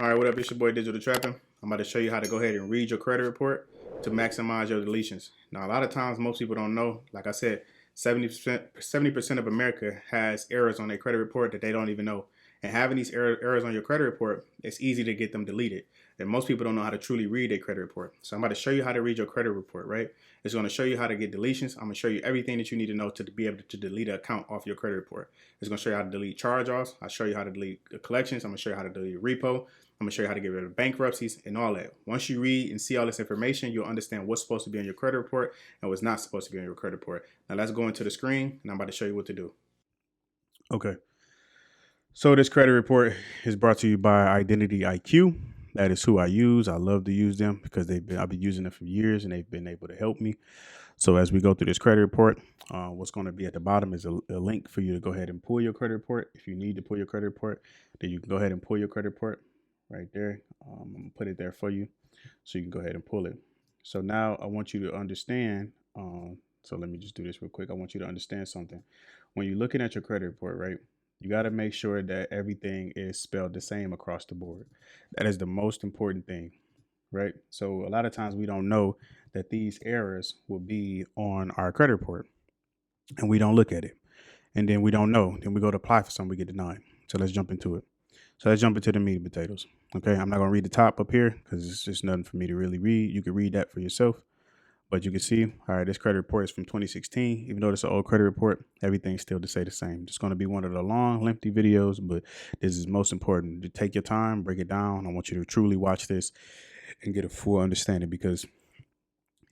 All right, what up? It's your boy Digital Trapping. I'm about to show you how to go ahead and read your credit report to maximize your deletions. Now, a lot of times, most people don't know. Like I said, 70% of America has errors on their credit report that they don't even know. And having these errors on your credit report, it's easy to get them deleted. And most people don't know how to truly read their credit report. So I'm about to show you how to read your credit report, right? It's going to show you how to get deletions. I'm going to show you everything that you need to know to be able to delete an account off your credit report. It's going to show you how to delete charge-offs. I'll show you how to delete collections. I'm going to show you how to delete repo. I'm going to show you how to get rid of bankruptcies and all that. Once you read and see all this information, you'll understand what's supposed to be on your credit report and what's not supposed to be on your credit report. Now let's go into the screen and I'm about to show you what to do. Okay. So this credit report is brought to you by Identity IQ. That is who I use. I love to use them because I've been using them for years and they've been able to help me. So as we go through this credit report, what's going to be at the bottom is a link for you to go ahead and pull your credit report. If you need to pull your credit report, then you can go ahead and pull your credit report right there. I'm going to put it there for you so you can go ahead and pull it. So now I want you to understand. So let me just do this real quick. I want you to understand something. When you're looking at your credit report, right, you got to make sure that everything is spelled the same across the board. That is the most important thing, right? So a lot of times we don't know that these errors will be on our credit report and we don't look at it. And then we don't know. Then we go to apply for something, we get denied. So let's jump into it. So let's jump into the meat and potatoes. Okay, I'm not going to read the top up here because it's just nothing for me to really read. You can read that for yourself. But you can see, all right, this credit report is from 2016. Even though it's an old credit report, everything's still to say the same. It's going to be one of the long, lengthy videos, but this is most important. To take your time, break it down. I want you to truly watch this and get a full understanding because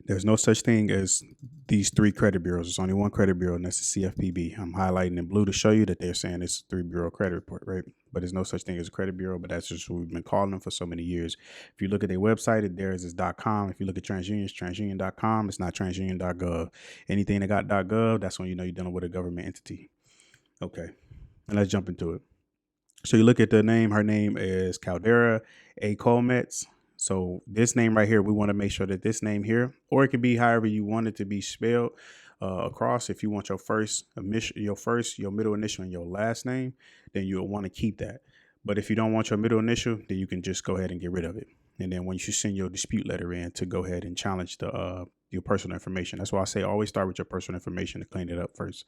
there's no such thing as these three credit bureaus. There's only one credit bureau, and that's the CFPB. I'm highlighting in blue to show you that they're saying it's a 3-bureau credit report, right? But there's no such thing as a credit bureau, but that's just what we've been calling them for so many years. If you look at their website, theirs is .com. If you look at TransUnion, it's transunion.com. It's not transunion.gov. Anything that got .gov, that's when you know you're dealing with a government entity. Okay, and let's jump into it. So you look at the name. Her name is Caldera A. Colmetz. So this name right here, we want to make sure that this name here, or it could be however you want it to be spelled across. If you want your your middle initial and your last name, then you'll want to keep that. But if you don't want your middle initial, then you can just go ahead and get rid of it. And then when you send your dispute letter in to go ahead and challenge your personal information. That's why I say always start with your personal information to clean it up first.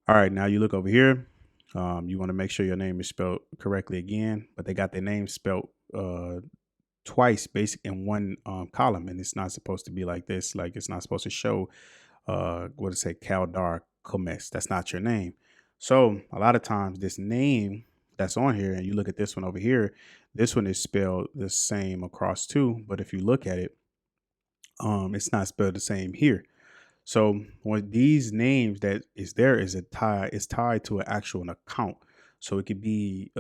All right, now you look over here. You want to make sure your name is spelled correctly again, but they got their name spelled twice basically in one column, and it's not supposed to be like this. Like it's not supposed to show what it say Caldar Comes. That's not your name. So a lot of times this name that's on here, and you look at this one over here, this one is spelled the same across too, but if you look at it, it's not spelled the same here. So when these names that is there is tied to an actual account. So it could be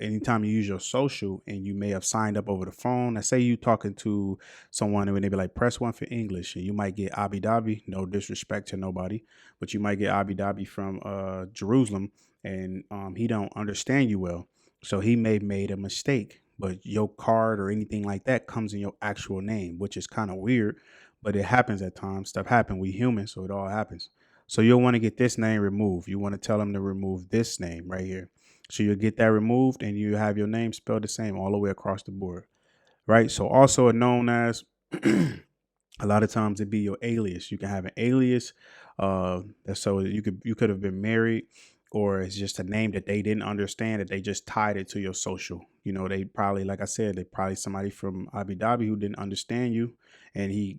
anytime you use your social and you may have signed up over the phone. Let's say you talking to someone and they be like, press 1 for English, and you might get Abu Dhabi. No disrespect to nobody, but you might get Abu Dhabi from Jerusalem, and he don't understand you well. So he may have made a mistake, but your card or anything like that comes in your actual name, which is kind of weird, but it happens at times. Stuff happens. We human, so it all happens. So you'll want to get this name removed. You want to tell them to remove this name right here. So you'll get that removed and you have your name spelled the same all the way across the board, right? So also known as, a lot of times it be your alias. You can have an alias. So you could have been married, or it's just a name that they didn't understand, that they just tied it to your social. You know, they probably, like I said, they probably somebody from Abu Dhabi who didn't understand you, and he,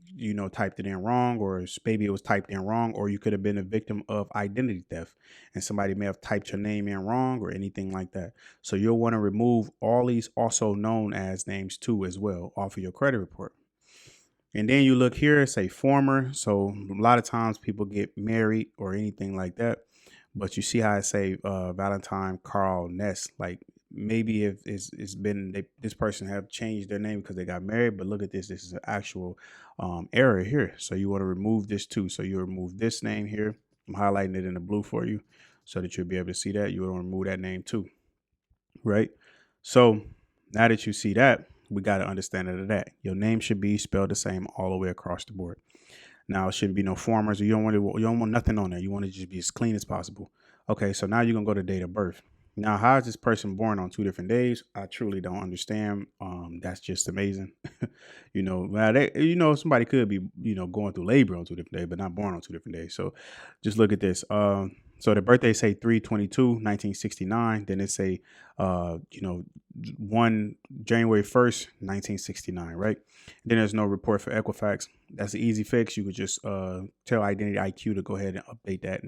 typed it in wrong, or maybe it was typed in wrong, or you could have been a victim of identity theft and somebody may have typed your name in wrong or anything like that. So you'll want to remove all these also known as names too as well off of your credit report. And then you look here, say former. So a lot of times people get married or anything like that. But you see how I say Valentine Carl Ness, like maybe if it's been this person have changed their name because they got married. But look at this. This is an actual error here. So you want to remove this too. So you remove this name here. I'm highlighting it in the blue for you so that you'll be able to see that. You want to remove that name too. Right. So now that you see that, we got to understand that your name should be spelled the same all the way across the board. Now, it shouldn't be no formers. You don't want nothing on there. You want to just be as clean as possible. Okay, so now you're going to go to date of birth. Now, how is this person born on 2 different days? I truly don't understand. That's just amazing. Well, somebody could be, going through labor on 2 different days, but not born on 2 different days. So just look at this. So the birthday say 3/22/1969. Then it say, uh, you know, 1 January 1st, 1969, right? Then there's no report for Equifax. That's an easy fix. You could just tell Identity IQ to go ahead and update that,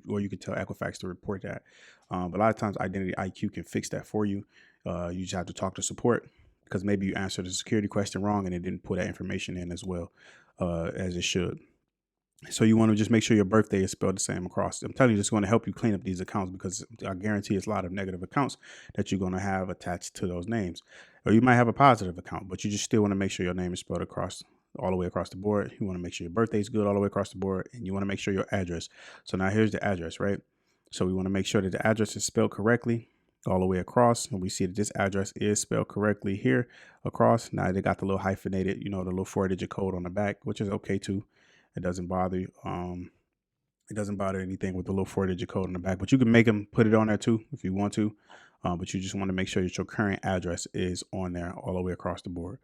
or you could tell Equifax to report that. But a lot of times, Identity IQ can fix that for you. You just have to talk to support because maybe you answered the security question wrong and it didn't put that information in as well as it should. So you want to just make sure your birthday is spelled the same across. I'm telling you, it's going to help you clean up these accounts because I guarantee it's a lot of negative accounts that you're going to have attached to those names. Or you might have a positive account, but you just still want to make sure your name is spelled across all the way across the board. You want to make sure your birthday is good all the way across the board, and you want to make sure your address. So now here's the address, right? So we want to make sure that the address is spelled correctly all the way across. And we see that this address is spelled correctly here across. Now they got the little hyphenated, the little 4-digit code on the back, which is okay too. It doesn't bother you. It doesn't bother anything with the little 4-digit code on the back, but you can make them put it on there too if you want to. But you just want to make sure that your current address is on there all the way across the board,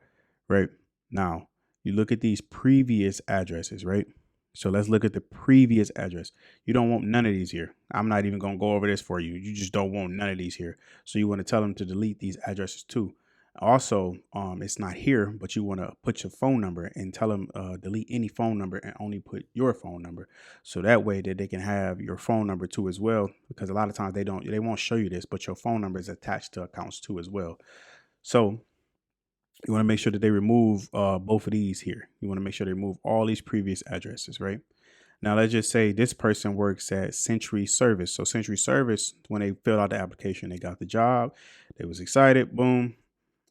right? Now, you look at these previous addresses, right? So let's look at the previous address. You don't want none of these here. I'm not even going to go over this for you. You just don't want none of these here. So you want to tell them to delete these addresses too. Also, it's not here, but you want to put your phone number and tell them delete any phone number and only put your phone number. So that way that they can have your phone number too as well, because a lot of times they won't show you this, but your phone number is attached to accounts too as well. So you want to make sure that they remove both of these here. You want to make sure they remove all these previous addresses, right? Now, let's just say this person works at Century Service. So Century Service, when they filled out the application, they got the job. They was excited. Boom.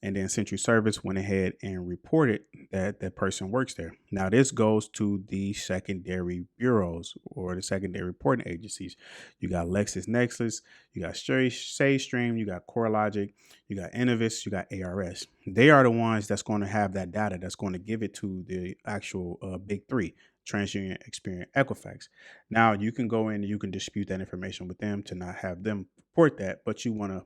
And then Century Service went ahead and reported that that person works there. Now, this goes to the secondary bureaus or the secondary reporting agencies. You got LexisNexis, you got SageStream, you got CoreLogic, you got Innovis, you got ARS. They are the ones that's going to have that data that's going to give it to the actual big three: TransUnion, Experian, Equifax. Now, you can go in and you can dispute that information with them to not have them report that, but you want to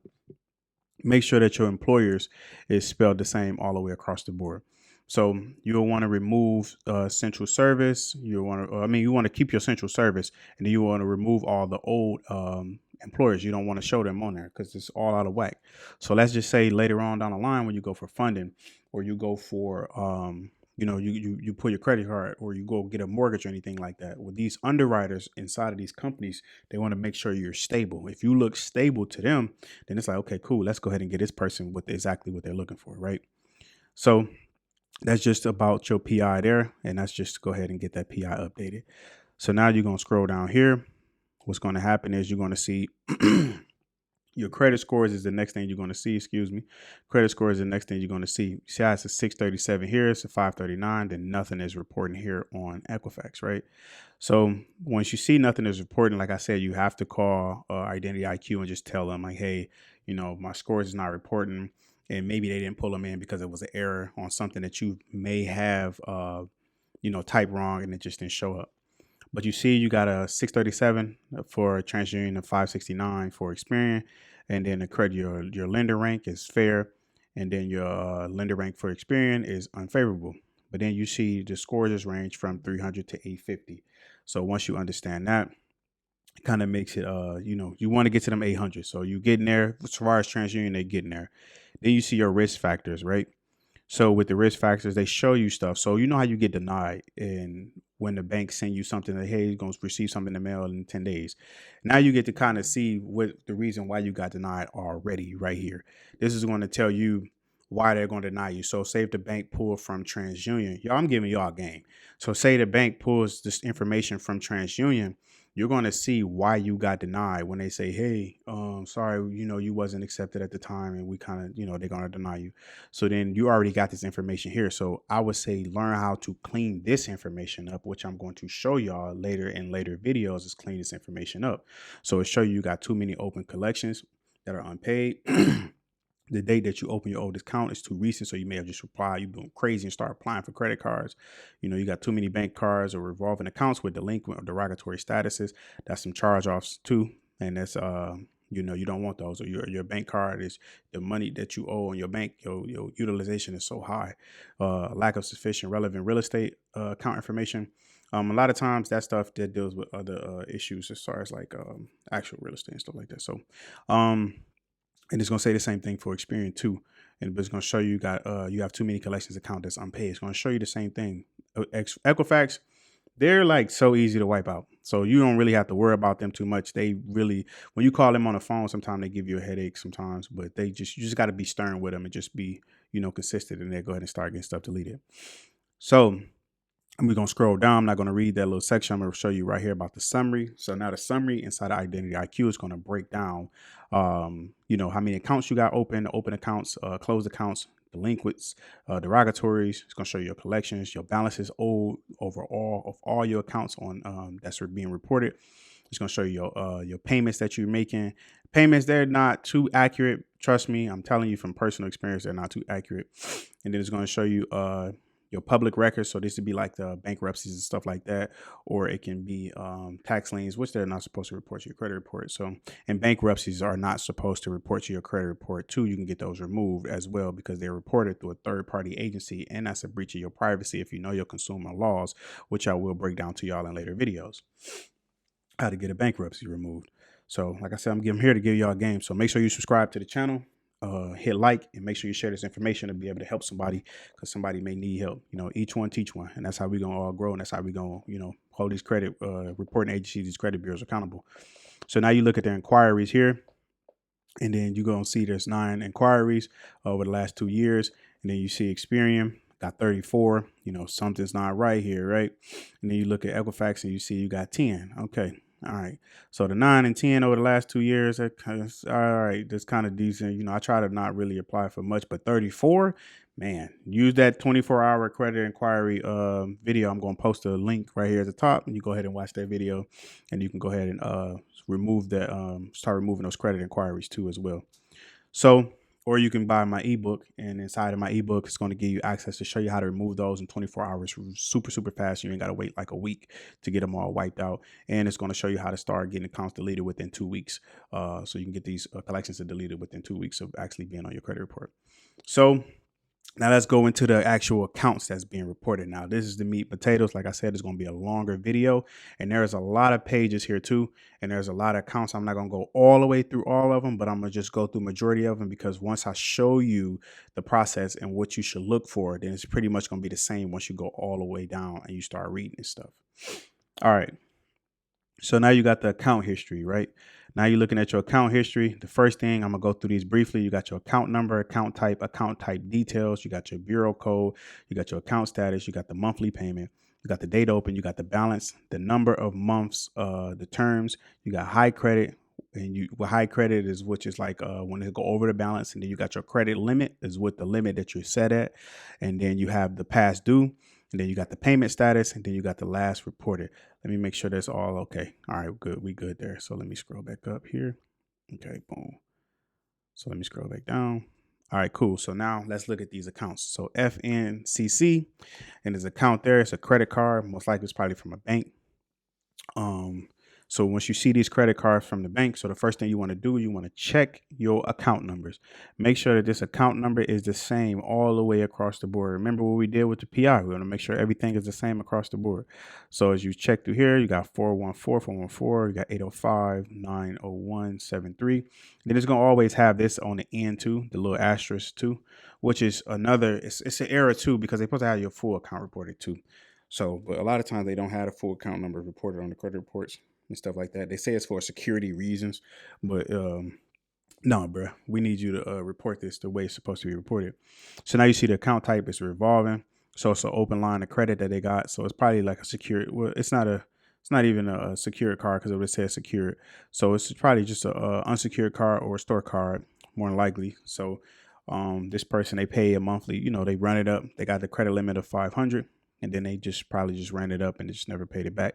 make sure that your employers is spelled the same all the way across the board. So you'll want to remove central service. You want to keep your central service, and then you want to remove all the old employers. You don't want to show them on there because it's all out of whack. So let's just say later on down the line when you go for funding or you go for you put your credit card or you go get a mortgage or anything like that. With these underwriters inside of these companies, they want to make sure you're stable. If you look stable to them, then it's like, okay, cool, let's go ahead and get this person with exactly what they're looking for, right? So that's just about your PI there, and that's just to go ahead and get that PI updated. So now you're going to scroll down here. What's going to happen is you're going to see your credit scores is the next thing you're going to see. Credit score is the next thing you're going to see. See how it's a 637 here, it's a 539, then nothing is reporting here on Equifax, right? So once you see nothing is reporting, like I said, you have to call Identity IQ and just tell them like, hey, my scores is not reporting, and maybe they didn't pull them in because it was an error on something that you may have, typed wrong and it just didn't show up. But you see, you got a 637 for TransUnion, a 569 for Experian, and then the credit your lender rank is fair, and then your lender rank for Experian is unfavorable. But then you see the scores just range from 300 to 850. So once you understand that, it kind of makes it you want to get to them 800. So you get in there as far as TransUnion, they get in there. Then you see your risk factors, right? So with the risk factors, they show you stuff. So you know how you get denied and when the bank send you something that, hey, you're going to receive something in the mail in 10 days. Now you get to kind of see what the reason why you got denied already right here. This is going to tell you why they're going to deny you. So say if the bank pull from TransUnion, I'm giving y'all a game. So say the bank pulls this information from TransUnion, you're going to see why you got denied when they say, hey, sorry, you wasn't accepted at the time and we kind of, they're going to deny you. So then you already got this information here. So I would say learn how to clean this information up, which I'm going to show y'all later in later videos is clean this information up. So it show you got too many open collections that are unpaid. The date that you open your old account is too recent, so you may have just replied, you've been crazy and start applying for credit cards. You got too many bank cards or revolving accounts with delinquent or derogatory statuses. That's some charge-offs too, and that's You don't want those, or your bank card is the money that you owe on your bank. Your utilization is so high. Lack of sufficient relevant real estate account information. A lot of times that stuff that deals with other issues as far as like actual real estate and stuff like that. So, um, and it's gonna say the same thing for Experian too. And it's gonna show you have too many collections account that's unpaid. It's gonna show you the same thing. Equifax, they're like so easy to wipe out. So you don't really have to worry about them too much. They really, when you call them on the phone, sometimes they give you a headache sometimes, but you just got to be stern with them and just be, consistent, and then go ahead and start getting stuff deleted. So we're going to scroll down. I'm not going to read that little section. I'm going to show you right here about the summary. So now the summary inside of Identity IQ is going to break down, how many accounts you got open accounts, closed accounts, delinquents, derogatories. It's going to show you your collections, your balances owed overall of all your accounts on that's being reported. It's going to show you your payments that you're making. Payments, they're not too accurate. Trust me, I'm telling you from personal experience, they're not too accurate. And then it's going to show you your public records. So this would be like the bankruptcies and stuff like that, or it can be tax liens, which they're not supposed to report to your credit report. So, and bankruptcies are not supposed to report to your credit report too. You can get those removed as well because they're reported through a third party agency, and that's a breach of your privacy if you know your consumer laws, which I will break down to y'all in later videos. How to get a bankruptcy removed. So, like I said, I'm here to give y'all a game. So make sure you subscribe to the channel. Hit like, and make sure you share this information to be able to help somebody, because somebody may need help. Each one teach one, and that's how we're gonna all grow, and that's how we're gonna hold these credit reporting agencies, these credit bureaus accountable. So now you look at their inquiries here, and then you're gonna see there's 9 inquiries over the last 2 years, and then you see Experian got 34. Something's not right here, right? And then you look at Equifax and you see you got 10. Okay. All right. So the 9 and 10 over the last 2 years, all right, that's kind of decent. I try to not really apply for much, but 34, man, use that 24-hour credit inquiry video. I'm going to post a link right here at the top, and you go ahead and watch that video, and you can go ahead and start removing those credit inquiries too as well. So, or you can buy my ebook, and inside of my ebook, it's going to give you access to show you how to remove those in 24 hours super, super fast. You ain't got to wait like a week to get them all wiped out. And it's going to show you how to start getting accounts deleted within 2 weeks. So you can get these collections deleted within 2 weeks of actually being on your credit report. So now let's go into the actual accounts that's being reported. Now, this is the meat and potatoes. Like I said, it's going to be a longer video, and there's a lot of pages here too, and there's a lot of accounts. I'm not going to go all the way through all of them, but I'm going to just go through majority of them, because once I show you the process and what you should look for, then it's pretty much going to be the same once you go all the way down and you start reading this stuff. All right. So now you got the account history, right? Now you're looking at your account history. The first thing, I'm going to go through these briefly. You got your account number, account type details. You got your bureau code. You got your account status. You got the monthly payment. You got the date open. You got the balance, the number of months, the terms. You got high credit. And high credit is which is like when they go over the balance. And then you got your credit limit is what the limit that you're set at. And then you have the past due. And then you got the payment status, and then you got the last reported. Let me make sure that's all okay. All right, good. We good there. So let me scroll back up here. Okay, boom. So let me scroll back down. All right, cool. So now let's look at these accounts. So FNCC, and his account there, it's a credit card. Most likely it's probably from a bank. So once you see these credit cards from the bank, so the first thing you want to do, you want to check your account numbers. Make sure that this account number is the same all the way across the board. Remember what we did with the PI. We want to make sure everything is the same across the board. So as you check through here, you got 414, you got 805, 901, 73. Then it's going to always have this on the end too, the little asterisk too, which is another, it's an error too, because they're supposed to have your full account reported too. So, but a lot of times they don't have a full account number reported on the credit reports and stuff like that. They say it's for security reasons, but no, bro, we need you to report this the way it's supposed to be reported. So now you see the account type is revolving. So it's an open line of credit that they got. So it's probably like a secured. Well, it's not even a secured card, because it would say secured. So it's probably just a unsecured card or a store card, more than likely. So this person, they pay a monthly. They run it up. They got the credit limit of 500, and then they probably just ran it up and just never paid it back.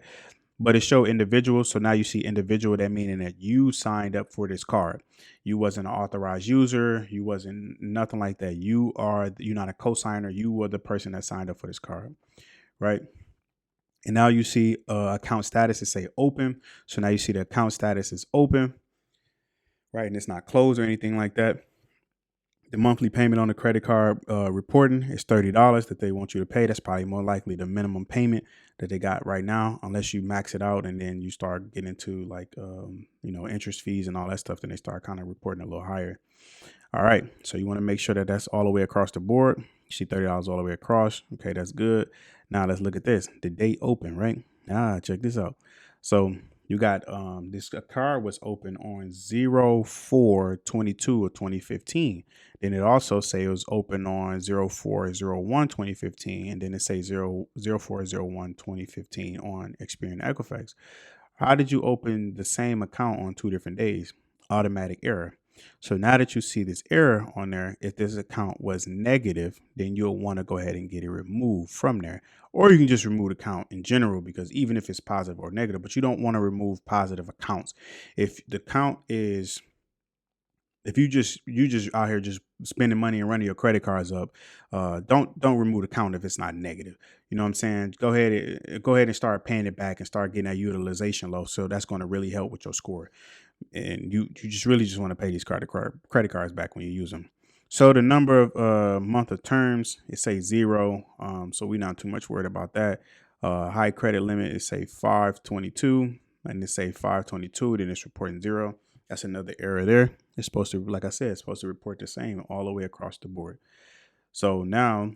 But it showed individual. So now you see individual, that meaning that you signed up for this card. You wasn't an authorized user. You wasn't nothing like that. You're not a co-signer. You were the person that signed up for this card, right? And now you see account status is say open. So now you see the account status is open. right? And it's not closed or anything like that. The monthly payment on the credit card reporting is $30 that they want you to pay. That's probably more likely the minimum payment that they got right now, unless you max it out and then you start getting into like interest fees and all that stuff. Then they start kind of reporting a little higher. All right, so you want to make sure that that's all the way across the board. You see $30 all the way across. Okay, that's good. Now let's look at this. The date open, right? Check this out. So you got this card was open on 04/22 of 2015. Then it also say it was open on 04/01/2015, and then it say 04/01/2015 on Experian Equifax. How did you open the same account on 2 different days? Automatic error. So now that you see this error on there, if this account was negative, then you'll want to go ahead and get it removed from there. Or you can just remove the account in general, because even if it's positive or negative, but you don't want to remove positive accounts. If the count is, if you just out here just spending money and running your credit cards up, don't remove the count if it's not negative. You know what I'm saying? Go ahead and start paying it back and start getting that utilization low. So that's going to really help with your score. And you just really just want to pay these credit cards back when you use them. So the number of month of terms, it say 0. So we're not too much worried about that. High credit limit is say 522, and it say 522, then it's reporting 0. That's another error there. It's supposed to, like I said, it's supposed to report the same all the way across the board. So now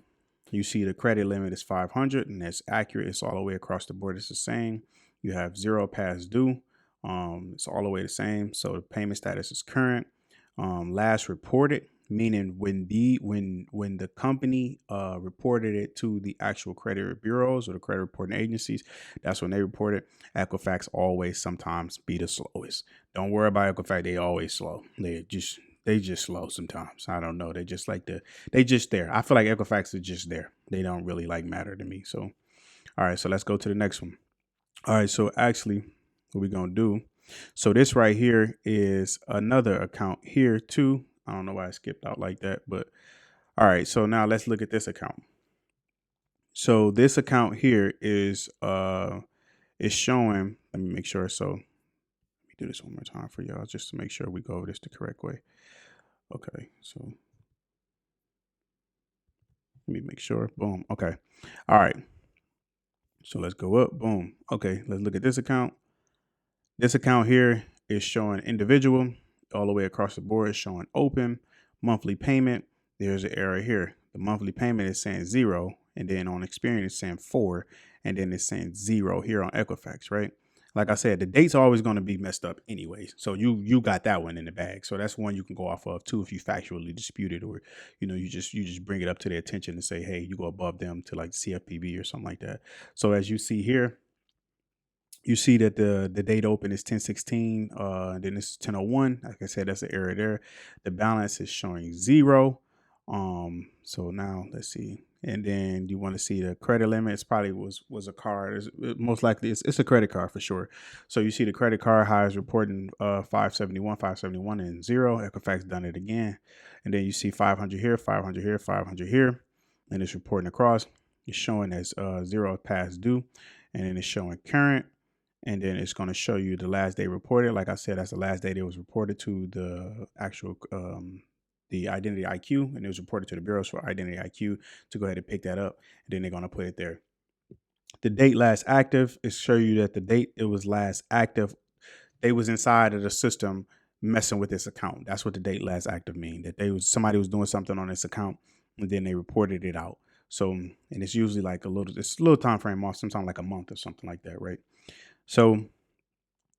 you see the credit limit is 500, and that's accurate. It's all the way across the board. It's the same. You have 0 past due. It's all the way the same. So the payment status is current. Last reported, meaning when the company reported it to the actual credit bureaus or the credit reporting agencies, that's when they report it. Equifax always sometimes be the slowest. Don't worry about Equifax; they always slow. They just slow sometimes. I don't know. They just they just there. I feel like Equifax is just there. They don't really like matter to me. So all right, so let's go to the next one. All right, so actually what we're gonna do, so this right here is another account here too. I don't know why I skipped out like that, but all right, so now let's look at this account. So this account here is showing, let me make sure. So let me do this one more time for y'all just to make sure we go over this the correct way. Okay, so let me make sure. Boom. Okay. All right. So let's go up. Boom. Okay, let's look at this account. This account here is showing individual all the way across the board. It's showing open monthly payment. There's an error here. The monthly payment is saying 0, and then on Experian it's saying 4, and then it's saying 0 here on Equifax, right? Like I said, the date's always going to be messed up anyways. So you got that one in the bag. So that's one you can go off of too if you factually dispute it, or you just bring it up to their attention and say, hey, you go above them to like CFPB or something like that. So as you see here, you see that the date open is 10/16, and then this is 10/01. Like I said, that's an error there. The balance is showing 0. So now let's see. And then you want to see the credit limit. It's probably was a card. Most likely it's a credit card for sure. So you see the credit card high is reporting 571, and 0. Equifax done it again. And then you see 500 here, 500 here, 500 here. And it's reporting across. It's showing as 0 past due. And then it's showing current. And then it's going to show you the last day reported. Like I said, that's the last day it was reported to the actual the Identity IQ, and it was reported to the bureaus for Identity IQ to go ahead and pick that up. And then they're going to put it there. The date last active is show you that the date it was last active, they was inside of the system messing with this account. That's what the date last active mean. That somebody was doing something on this account, and then they reported it out. So, and it's usually like it's a little time frame off, sometimes like a month or something like that, right? So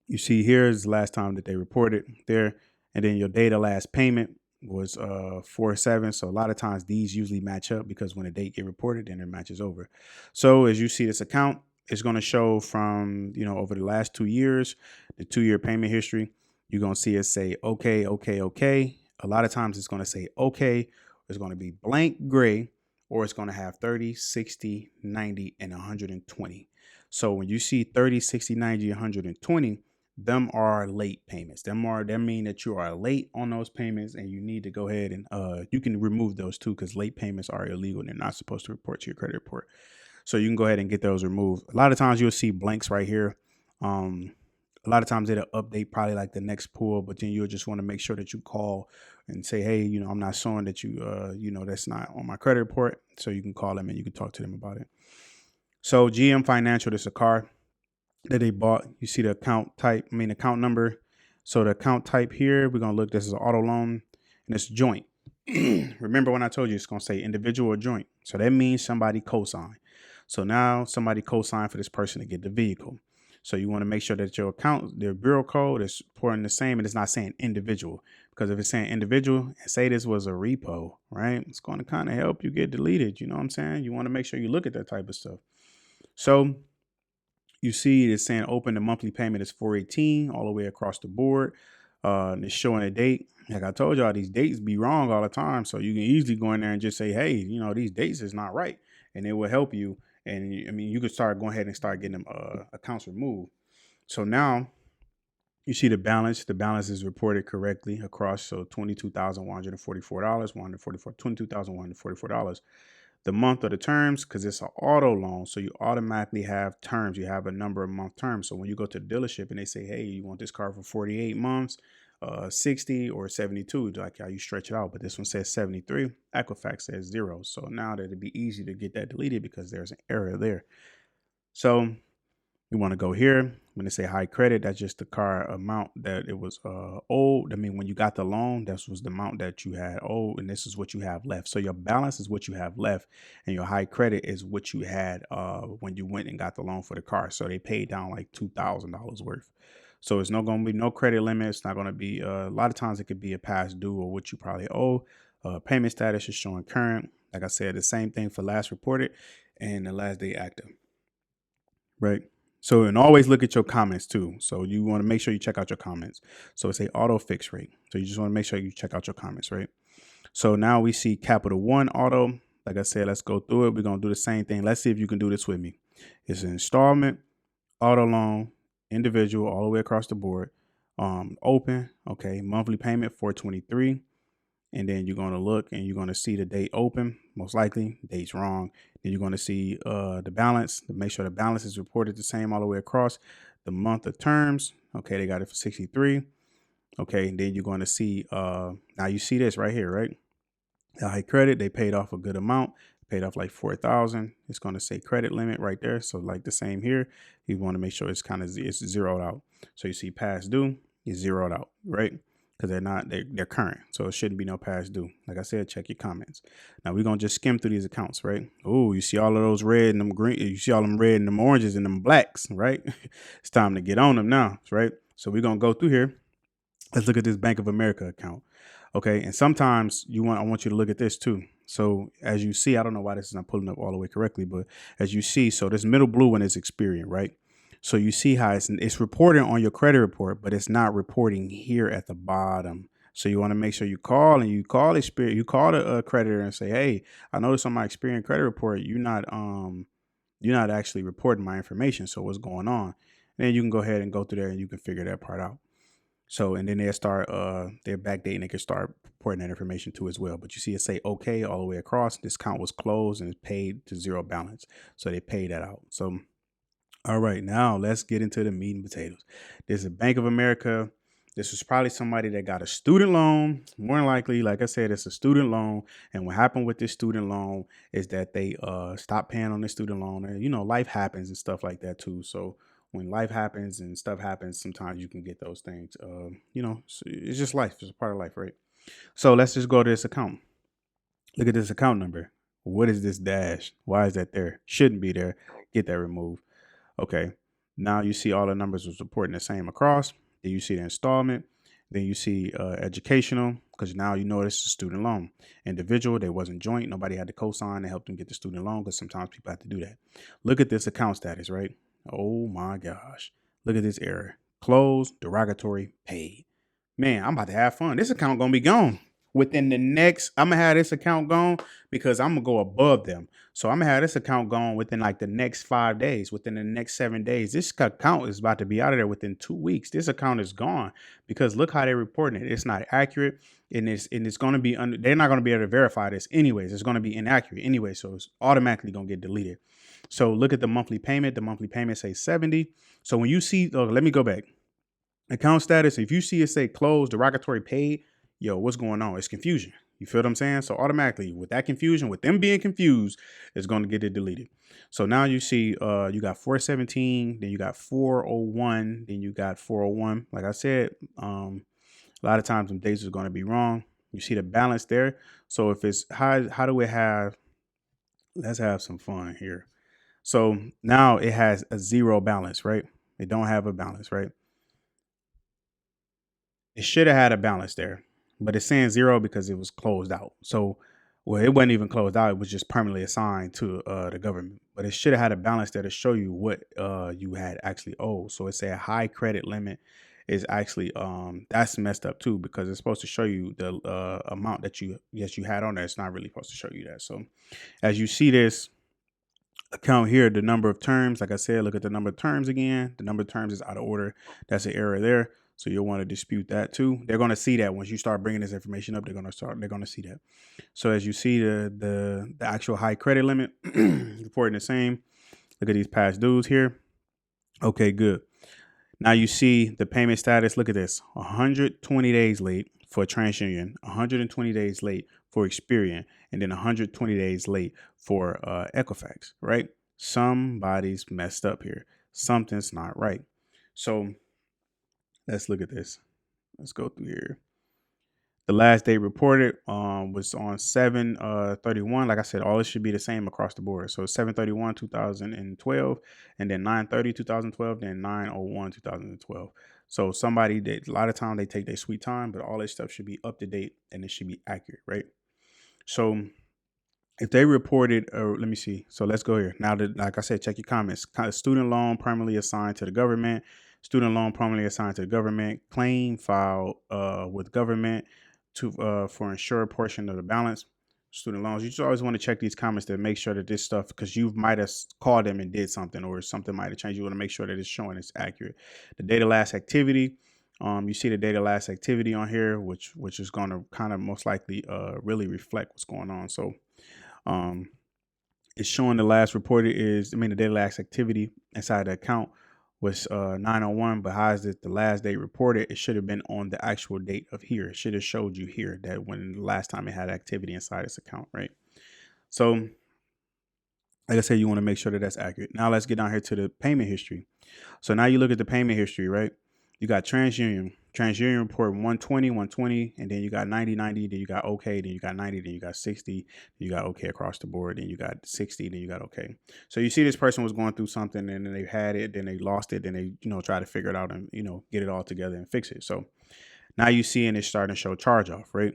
you see here is the last time that they reported there, and then your data last payment was 4/7. So a lot of times these usually match up because when a date get reported, then it matches over. So as you see this account, it's going to show from over the last 2 years, the 2-year payment history. You're going to see it say okay, okay, okay. A lot of times it's going to say okay. It's going to be blank gray, or it's going to have 30, 60, 90, and 120. So when you see 30, 60, 90, 120, them are late payments. Them mean that you are late on those payments, and you need to go ahead and you can remove those too, because late payments are illegal and they're not supposed to report to your credit report. So you can go ahead and get those removed. A lot of times you'll see blanks right here. A lot of times it'll update probably like the next pull, but then you'll just want to make sure that you call and say, hey, I'm not showing that that's not on my credit report. So you can call them and you can talk to them about it. So GM Financial, this is a car that they bought. You see the account number. So the account type here, we're going to look, this is an auto loan and it's joint. Remember when I told you it's going to say individual or joint. So that means somebody co-signed. So now somebody co-signed for this person to get the vehicle. So you want to make sure that your account, their bureau code is pouring the same and it's not saying individual. Because if it's saying individual and say this was a repo, right, it's going to kind of help you get deleted. You know what I'm saying? You want to make sure you look at that type of stuff. So you see it's saying open, the monthly payment is $418 all the way across the board. And it's showing a date. Like I told y'all, these dates be wrong all the time. So you can easily go in there and just say, hey, these dates is not right. And it will help you. And you could start going ahead and start getting them accounts removed. So now you see the balance. The balance is reported correctly across. So $22,144, $22,144. The month of the terms, because it's an auto loan, so you automatically have terms. You have a number of month terms. So when you go to the dealership and they say, hey, you want this car for 48 months, 60 or 72, like how you stretch it out. But this one says 73. Equifax says 0. So now that it'd be easy to get that deleted because there's an error there. So you want to go here. When they say high credit, that's just the car amount that it was owed. I mean, when you got the loan, that was the amount that you had owed, and this is what you have left. So your balance is what you have left, and your high credit is what you had when you went and got the loan for the car. So they paid down like $2,000 worth. So it's not going to be no credit limit. It's not going to be a lot of times it could be a past due or what you probably owe. Payment status is showing current. Like I said, the same thing for last reported and the last day active. Right. So, and always look at your comments too. So you want to make sure you check out your comments. So it's a auto fix rate. So you just want to make sure you check out your comments, right? So now we see Capital One auto. Like I said, let's go through it. We're going to do the same thing. Let's see if you can do this with me. It's an installment, auto loan, individual, all the way across the board. Open. Okay. Monthly payment, $423. And then you're going to look and you're going to see the date open. Most likely date's wrong. Then you're going to see the balance to make sure the balance is reported the same all the way across. The month of terms. Okay, they got it for 63. Okay, and then you're going to see now you see this right here, right? The high credit, they paid off a good amount. Paid off like $4,000. It's going to say credit limit right there. So like the same here, you want to make sure it's it's zeroed out. So you see past due is zeroed out, right? Because they're current. So it shouldn't be no past due. Like I said, check your comments. Now we're going to just skim through these accounts, right? Oh, you see all of those red and them green. You see all them red and them oranges and them blacks, right? It's time to get on them now, right? So we're going to go through here. Let's look at this Bank of America account. Okay. And sometimes I want you to look at this too. So as you see, I don't know why this is not pulling up all the way correctly, but as you see, so this middle blue one is Experian, right? So you see how it's reporting on your credit report, but it's not reporting here at the bottom. So you want to make sure you call Experian, you call the creditor and say, hey, I noticed on my Experian credit report, you're not actually reporting my information. So what's going on? And then you can go ahead and go through there and you can figure that part out. So, and then they'll start, their backdate and they can start reporting that information too as well. But you see it say, okay, all the way across. This account was closed and it's paid to zero balance. So they paid that out. So, all right, now let's get into the meat and potatoes. There's a Bank of America. This is probably somebody that got a student loan. More than likely, like I said, it's a student loan. And what happened with this student loan is that they stopped paying on this student loan. And, life happens and stuff like that too. So when life happens and stuff happens, sometimes you can get those things. It's just life. It's a part of life, right? So let's just go to this account. Look at this account number. What is this dash? Why is that there? Shouldn't be there. Get that removed. Okay. Now you see all the numbers was reporting the same across. Then you see the installment. Then you see educational, because now you know this is a student loan. Individual, they wasn't joint. Nobody had to co-sign to help them get the student loan, because sometimes people have to do that. Look at this account status, right? Oh my gosh. Look at this error. Closed, derogatory, paid. Man, I'm about to have fun. This account going to be gone. I'm going to have this account gone because I'm going to go above them. So I'm going to have this account gone within like the next 5 days, within the next 7 days. This account is about to be out of there within 2 weeks. This account is gone because look how they're reporting it. It's not accurate and it's going to be they're not going to be able to verify this anyways. It's going to be inaccurate anyway. So it's automatically going to get deleted. So look at the monthly payment. The monthly payment says 70. So when you see, let me go back. Account status, if you see it say closed, derogatory paid, yo, what's going on? It's confusion. You feel what I'm saying? So automatically with that confusion, with them being confused, it's going to get it deleted. So now you see you got 417, then you got 401, then you got 401. Like I said, a lot of times some dates is going to be wrong. You see the balance there. So if it's how do we have, let's have some fun here. So now it has a zero balance, right? It don't have a balance, right? It should have had a balance there, but it's saying zero because it was closed out. So, well, it wasn't even closed out. It was just permanently assigned to the government. But it should have had a balance there to show you what you had actually owed. So it said high credit limit is actually that's messed up too, because it's supposed to show you the amount that you had on there. It's not really supposed to show you that. So as you see this account here, the number of terms, like I said, look at the number of terms again. The number of terms is out of order. That's an error there. So you'll want to dispute that too. They're going to see that once you start bringing this information up, they're going to see that. So as you see the actual high credit limit reporting the same. Look at these past dues here. Okay, good. Now you see the payment status. Look at this, 120 days late for TransUnion, 120 days late for Experian, and then 120 days late for Equifax, right? Somebody's messed up here. Something's not right. So let's look at this. Let's go through here. The last date reported was on 7/31. Like I said, all it should be the same across the board. So 7/31, 2012, and then 9/30, 2012, then 9/01, 2012. So somebody that a lot of time they take their sweet time, but all this stuff should be up to date and it should be accurate, right? So if they reported, let me see. So let's go here. Now that, like I said, check your comments. Student loan permanently assigned to the government. Student loan permanently assigned to the government. Claim filed with government to for insured portion of the balance. Student loans. You just always want to check these comments to make sure that this stuff, because you might have called them and did something, or something might have changed. You want to make sure that it's showing it's accurate. The data last activity. You see the data last activity on here, which is going to kind of most likely really reflect what's going on. So it's showing the last reported the data last activity inside the account was 9/01, but how is it the last date reported? It should have been on the actual date of here. It should have showed you here that when the last time it had activity inside this account, right? So like I said, you want to make sure that that's accurate. Now let's get down here to the payment history. So now you look at the payment history, right? You got TransUnion report 120, 120, and then you got 90, 90, then you got okay, then you got 90, then you got 60, then you got okay across the board, then you got 60, then you got okay. So you see this person was going through something and then they had it, then they lost it, then they, try to figure it out and, get it all together and fix it. So now you see and it's starting to show charge off, right?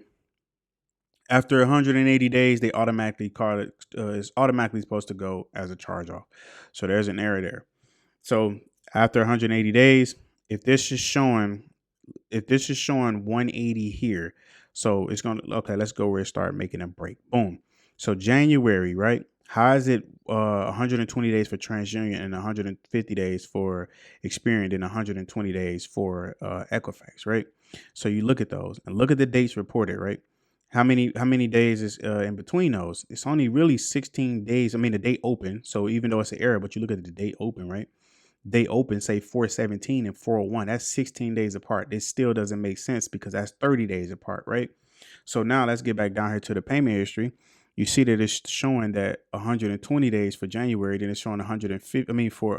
After 180 days, they automatically call it is automatically supposed to go as a charge off. So there's an error there. So after 180 days, if this is showing 180 here, so it's going to, okay, let's go where it started making a break. Boom. So January, right? How is it 120 days for TransUnion and 150 days for Experian and 120 days for Equifax, right? So you look at those and look at the dates reported, right? How many days is in between those? It's only really 16 days. I mean, the date open. So even though it's an error, but you look at the date open, right? They open, say 417 and 401. That's 16 days apart. This still doesn't make sense because that's 30 days apart, right? So now let's get back down here to the payment history. You see that it's showing that 120 days for January, then it's showing 150. I mean, for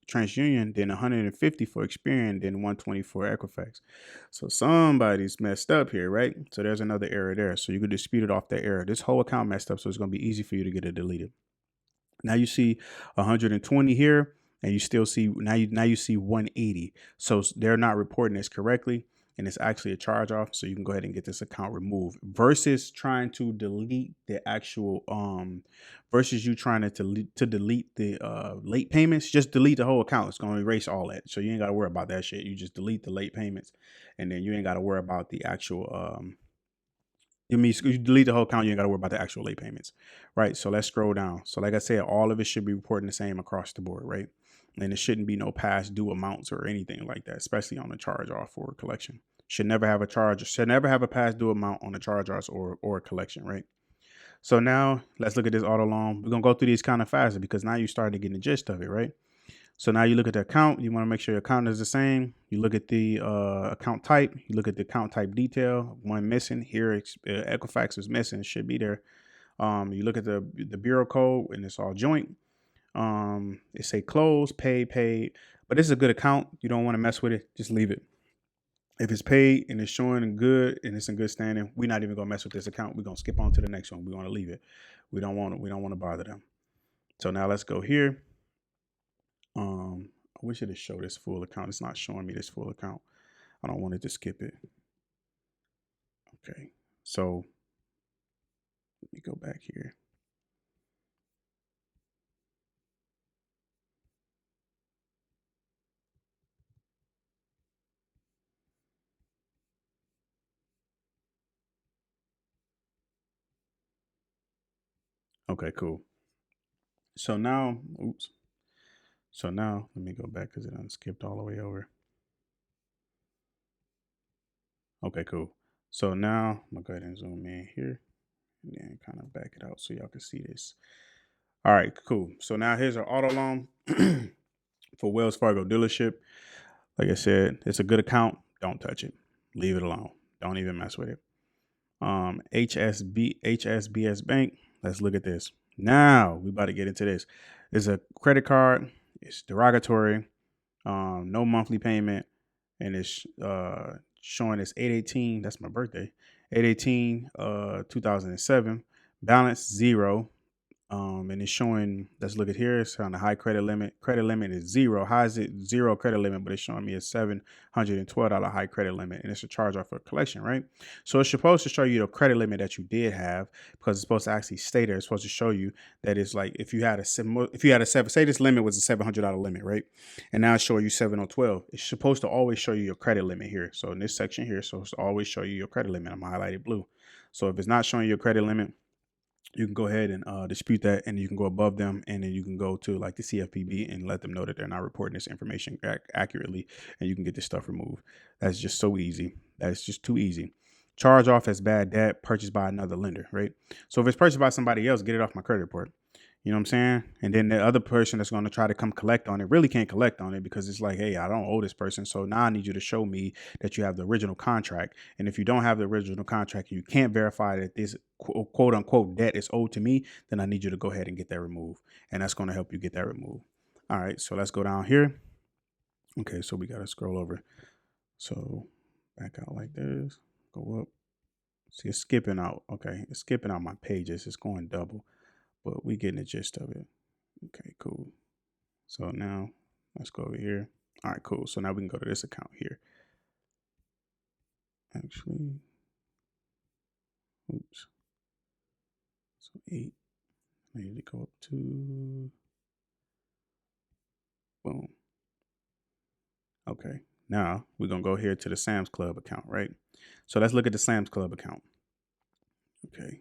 TransUnion, then 150 for Experian, then 120 for Equifax. So somebody's messed up here, right? So there's another error there. So you could dispute it off that error. This whole account messed up, so it's going to be easy for you to get it deleted. Now you see 120 here, and you still see now you see 180. So they're not reporting this correctly, and it's actually a charge off. So you can go ahead and get this account removed versus trying to delete the actual versus you trying to delete the late payments. Just delete the whole account. It's going to erase all that. So you ain't got to worry about that shit. You just delete the late payments, and then you ain't got to worry about the actual you delete the whole account, you ain't got to worry about the actual late payments, right? So let's scroll down. So like I said, all of it should be reporting the same across the board, right? And it shouldn't be no past due amounts or anything like that, especially on a charge off or a collection. Should never have a past due amount on a charge off or a collection, right? So now let's look at this auto loan. We're gonna go through these kind of faster because now you started getting the gist of it, right? So now you look at the account. You want to make sure your account is the same. You look at the account type. You look at the account type detail. One missing here. Equifax is missing. It should be there. You look at the bureau code, and it's all joint. It say closed, paid. But this is a good account. You don't want to mess with it. Just leave it. If it's paid and it's showing good and it's in good standing, we're not even gonna mess with this account. We're gonna skip on to the next one. We're gonna leave it. We don't want to bother them. So now let's go here. I wish it would show this full account. It's not showing me this full account. I don't want it to skip it. Okay, so let me go back here. Okay, cool. So now, oops. So now let me go back because it skipped all the way over. Okay, cool. So now I'm gonna go ahead and zoom in here and then kind of back it out so y'all can see this. All right, cool. So now here's our auto loan for Wells Fargo dealership. Like I said, it's a good account. Don't touch it. Leave it alone. Don't even mess with it. HSBS Bank. Let's look at this. Now we about to get into this. It's a credit card. It's derogatory. No monthly payment, and it's showing it's 8/18. That's my birthday. 8/18, 2007. Balance 0. And it's showing, let's look at here. It's on the high credit limit. Credit limit is 0. How is it 0 credit limit? But it's showing me a $712 high credit limit, and it's a charge off for collection, right? So it's supposed to show you the credit limit that you did have, because it's supposed to actually stay there. It's supposed to show you that it's like if you had a seven, say this limit was a $700 limit, right? And now it's showing you 712. It's supposed to always show you your credit limit here. So in this section here, so it's always show you your credit limit. I'm highlighted blue. So if it's not showing your credit limit, you can go ahead and dispute that, and you can go above them, and then you can go to like the CFPB and let them know that they're not reporting this information accurately, and you can get this stuff removed. That's just so easy. That's just too easy. Charge off as bad debt purchased by another lender, right? So if it's purchased by somebody else, get it off my credit report. You know what I'm saying? And then the other person that's going to try to come collect on it really can't collect on it, because it's like, hey, I don't owe this person. So now I need you to show me that you have the original contract. And if you don't have the original contract, you can't verify that this quote unquote debt is owed to me, then I need you to go ahead and get that removed. And that's going to help you get that removed. All right, so let's go down here. Okay, so we got to scroll over. So back out like this, go up. See, it's skipping out. Okay, it's skipping out my pages. It's going double, but we getting the gist of it. Okay, cool. So now let's go over here. All right, cool. So now we can go to this account here. Actually, oops. So 8. I need to go up to, boom. Okay, now we're gonna go here to the Sam's Club account, right? So let's look at the Sam's Club account. Okay.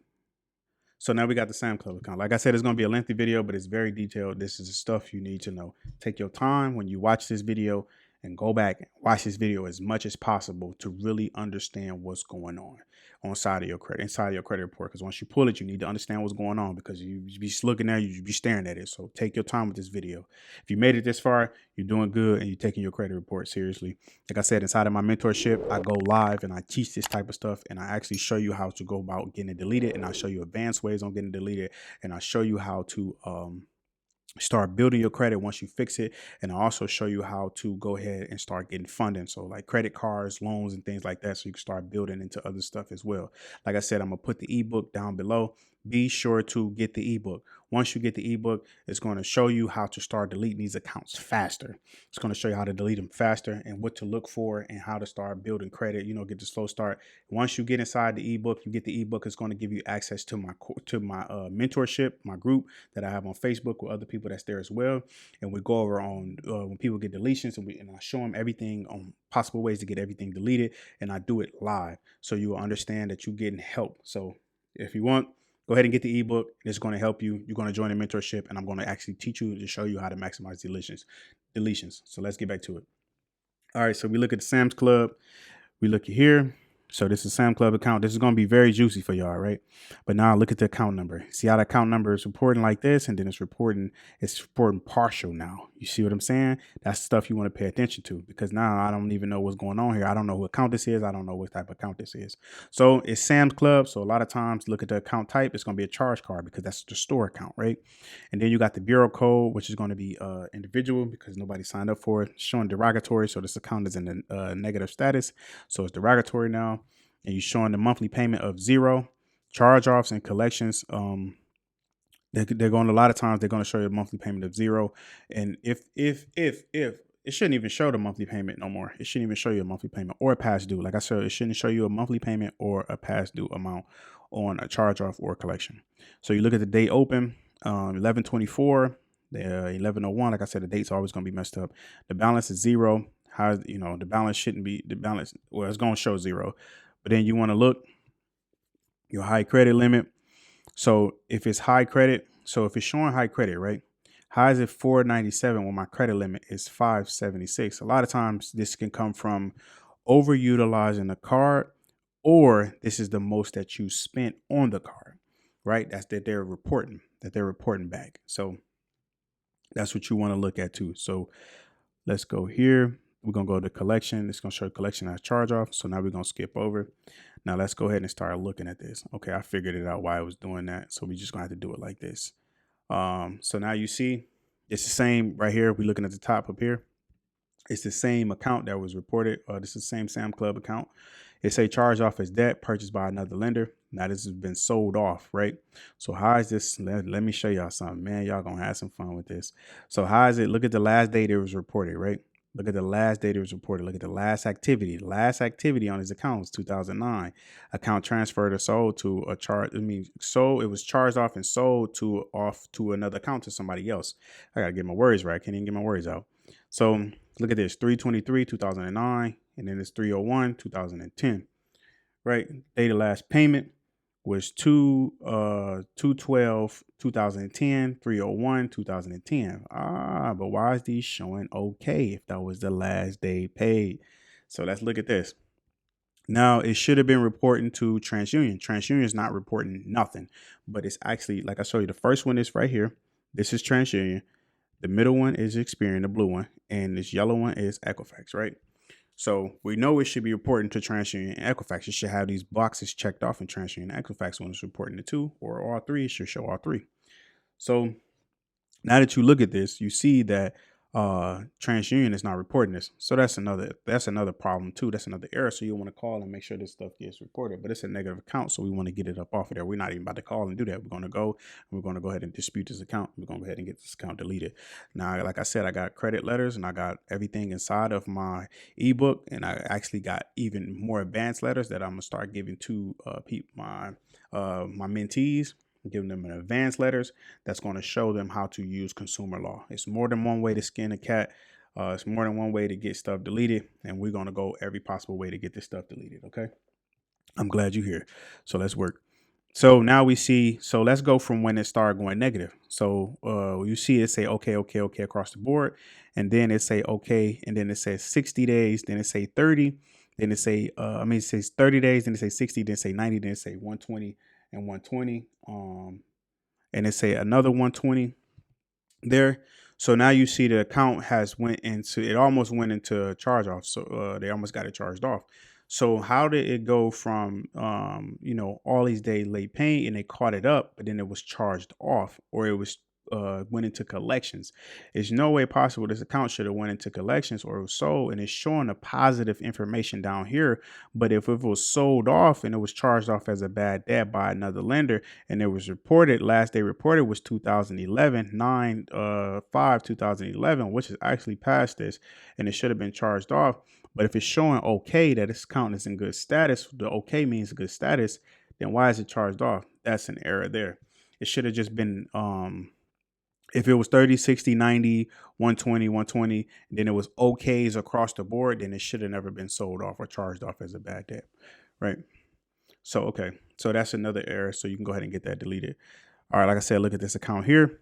So now we got the Sam's Club account. Like I said, it's going to be a lengthy video, but it's very detailed. This is the stuff you need to know. Take your time when you watch this video and go back and watch this video as much as possible to really understand what's going on inside of your credit report. Because once you pull it, you need to understand what's going on, because you be just looking at it, you be staring at it. So take your time with this video. If you made it this far, you're doing good and you're taking your credit report seriously. Like I said, inside of my mentorship, I go live and I teach this type of stuff, and I actually show you how to go about getting it deleted, and I show you advanced ways on getting deleted, and I show you how to start building your credit once you fix it. And I also show you how to go ahead and start getting funding, so like credit cards, loans, and things like that, so you can start building into other stuff as well. Like I said, I'm gonna put the ebook down below. Be sure to get the ebook. Once you get the ebook, it's going to show you how to start deleting these accounts faster. It's going to show you how to delete them faster and what to look for and how to start building credit, get the slow start. Once you get inside the ebook, you get the ebook. It's going to give you access to my mentorship, my group that I have on Facebook with other people that's there as well. And we go over on when people get deletions, and I show them everything on possible ways to get everything deleted. And I do it live, so you will understand that you're getting help. So if you want, go ahead and get the ebook. It's going to help you. You're going to join the mentorship, and I'm going to actually teach you to show you how to maximize deletions. So let's get back to it. All right. So we look at the Sam's Club. We look at here. So this is Sam's Club account. This is going to be very juicy for y'all, right? But now look at the account number. See how the account number is reporting like this, and then it's reporting partial now. You see what I'm saying? That's stuff you want to pay attention to, because now I don't even know what's going on here. I don't know what account this is. I don't know what type of account this is. So it's Sam's Club. So a lot of times, look at the account type. It's going to be a charge card because that's the store account, right? And then you got the bureau code, which is going to be individual because nobody signed up for it. It's showing derogatory. So this account is in the negative status. So it's derogatory now. And you're showing the monthly payment of 0. Charge offs and collections. They're going, a lot of times they're going to show you a monthly payment of 0. And if it shouldn't even show the monthly payment no more. It shouldn't even show you a monthly payment or a past due. Like I said, it shouldn't show you a monthly payment or a past due amount on a charge off or collection. So you look at the date open, 11/24, 11/01. Like I said, the date's always going to be messed up. The balance is 0. How, the balance shouldn't be the balance. Well, it's going to show 0, but then you want to look your high credit limit. So if it's high credit, so if it's showing high credit, right? High is at 497 when my credit limit is 576. A lot of times this can come from overutilizing the card, or this is the most that you spent on the card, right? That's that they're reporting back. So that's what you want to look at too. So let's go here. We're going to go to collection. It's going to show collection as charge off. So now we're going to skip over. Now let's go ahead and start looking at this. Okay, I figured it out why I was doing that. So we just gonna have to do it like this. So now you see it's the same right here. We're looking at the top up here. It's the same account that was reported. This is the same Sam Club account. It say charge off as debt purchased by another lender. Now this has been sold off, right? So how is this? Let me show y'all something, man. Y'all gonna have some fun with this. So how is it? Look at the last date it was reported, right? Look at the last date it was reported. Look at the last activity. The last activity on his account was 2009. Account transferred or sold to a charge. So it was charged off and sold off to another account to somebody else. I gotta get my words right. I can't even get my words out. So look at this: 3/23, 2009, and then it's 3/01, 2010. Right? Date of last payment was 2/12, 2010, 3/01, 2010. But why is these showing okay if that was the last day paid? So let's look at this. Now it should have been reporting to TransUnion. TransUnion is not reporting nothing, but it's actually, like I showed you, the first one is right here. This is TransUnion. The middle one is Experian, the blue one, and this yellow one is Equifax, right? So we know it should be reporting to TransUnion and Equifax. It should have these boxes checked off in TransUnion and Equifax when it's reporting to 2 or all 3. It should show all 3. So now that you look at this, you see that TransUnion is not reporting this. So that's another problem too. That's another error. So you want to call and make sure this stuff gets reported. But it's a negative account, so we want to get it up off of there. We're not even about to call and do that. We're going to go ahead and dispute this account. We're going to go ahead and get this account deleted. Now, like I said, I got credit letters and I got everything inside of my ebook, and I actually got even more advanced letters that I'm gonna start giving to my mentees. Giving them an advanced letters that's going to show them how to use consumer law. It's more than one way to skin a cat. It's more than one way to get stuff deleted, and we're going to go every possible way to get this stuff deleted. Okay, I'm glad you're here. So let's work. So now we see. So let's go from when it started going negative. So you see it say okay across the board, and then it say okay, and then it says 60 days, then it say 30, then it say it says 30 days, then it say 60, then it say 90, then it say 120 and 120, and it say another 120 there. So now you see the account almost went into charge off. So they almost got it charged off. So how did it go from all these days late paying and they caught it up, but then it was charged off, or it was went into collections? There's no way possible this account should have went into collections or it was sold, and it's showing the positive information down here. But if it was sold off and it was charged off as a bad debt by another lender, and it was reported, last day reported was 2011, 9/5/2011, which is actually past this, and it should have been charged off. But if it's showing okay that this account is in good status, the okay means good status, then why is it charged off? That's an error there. It should have just been if it was 30, 60, 90, 120, 120, and then it was okays across the board, then it should have never been sold off or charged off as a bad debt, right? So, okay. So that's another error. So you can go ahead and get that deleted. All right. Like I said, look at this account here.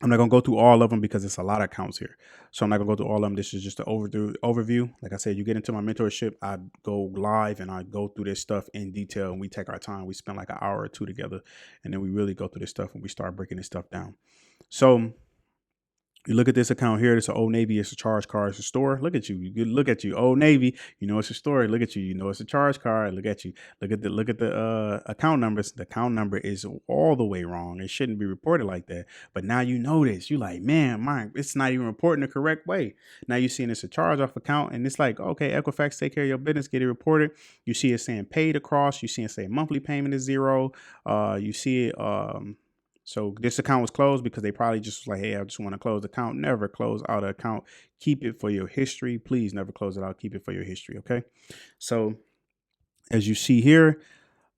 I'm not going to go through all of them because it's a lot of accounts here. So I'm not going to go through all of them. This is just an overview. Like I said, you get into my mentorship, I go live and I go through this stuff in detail, and we take our time. We spend like an hour or two together, and then we really go through this stuff and we start breaking this stuff down. So You look at this account here. It's an Old Navy. It's a charge card. It's a store. Look at you. You look at you. Old Navy. You know it's a store. Look at you. You know it's a charge card. Look at you. Look at the account numbers. The account number is all the way wrong. It shouldn't be reported like that. But now you know this. You like, man, it's not even reporting the correct way. Now you seeing it's a charge off account, and it's like, okay, Equifax, take care of your business, get it reported. You see it saying paid across. You see it saying monthly payment is zero. You see it. So this account was closed because they probably just was like, hey, I just want to close the account. Never close out an account. Keep it for your history. Please never close it out. Keep it for your history. Okay. So as you see here,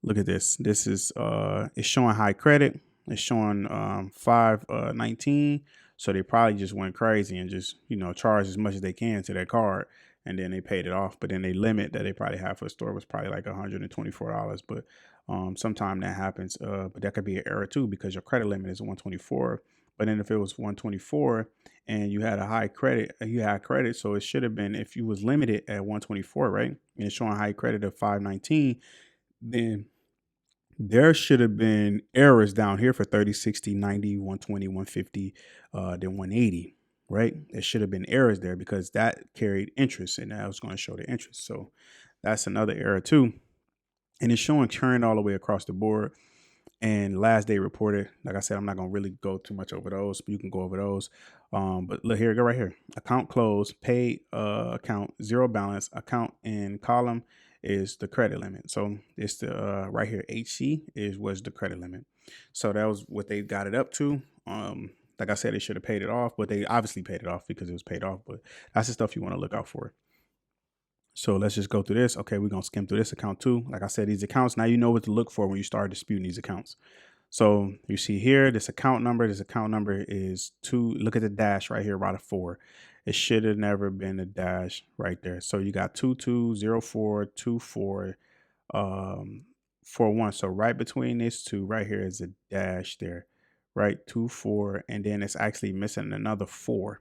look at this. This is it's showing high credit. It's showing 519. So they probably just went crazy and just, charged as much as they can to their card. And then they paid it off. But then they limit that they probably have for the store was probably like $124. But sometime that happens. But that could be an error too, because your credit limit is 124. But then if it was 124 and you had a high credit, so it should have been, if you was limited at 124, right? And it's showing high credit of 519, then there should have been errors down here for 30, 60, 90, 120, 150, then 180, right? There should have been errors there because that carried interest, and that was going to show the interest. So that's another error too. And it's showing current all the way across the board. And last day reported, like I said, I'm not going to really go too much over those, but you can go over those. But look here, go right here. Account closed, paid account, zero balance, account in column is the credit limit. So it's the right here, HC was the credit limit. So that was what they got it up to. Like I said, they should have paid it off, but they obviously paid it off because it was paid off. But that's the stuff you want to look out for. So let's just go through this. Okay, we're going to skim through this account too. Like I said, these accounts, now you know what to look for when you start disputing these accounts. So you see here, this account number is 2. Look at the dash right here, right of 4. It should have never been a dash right there. So you got 220424 41. So right between these two right here is a dash there, right? 24, and then it's actually missing another 4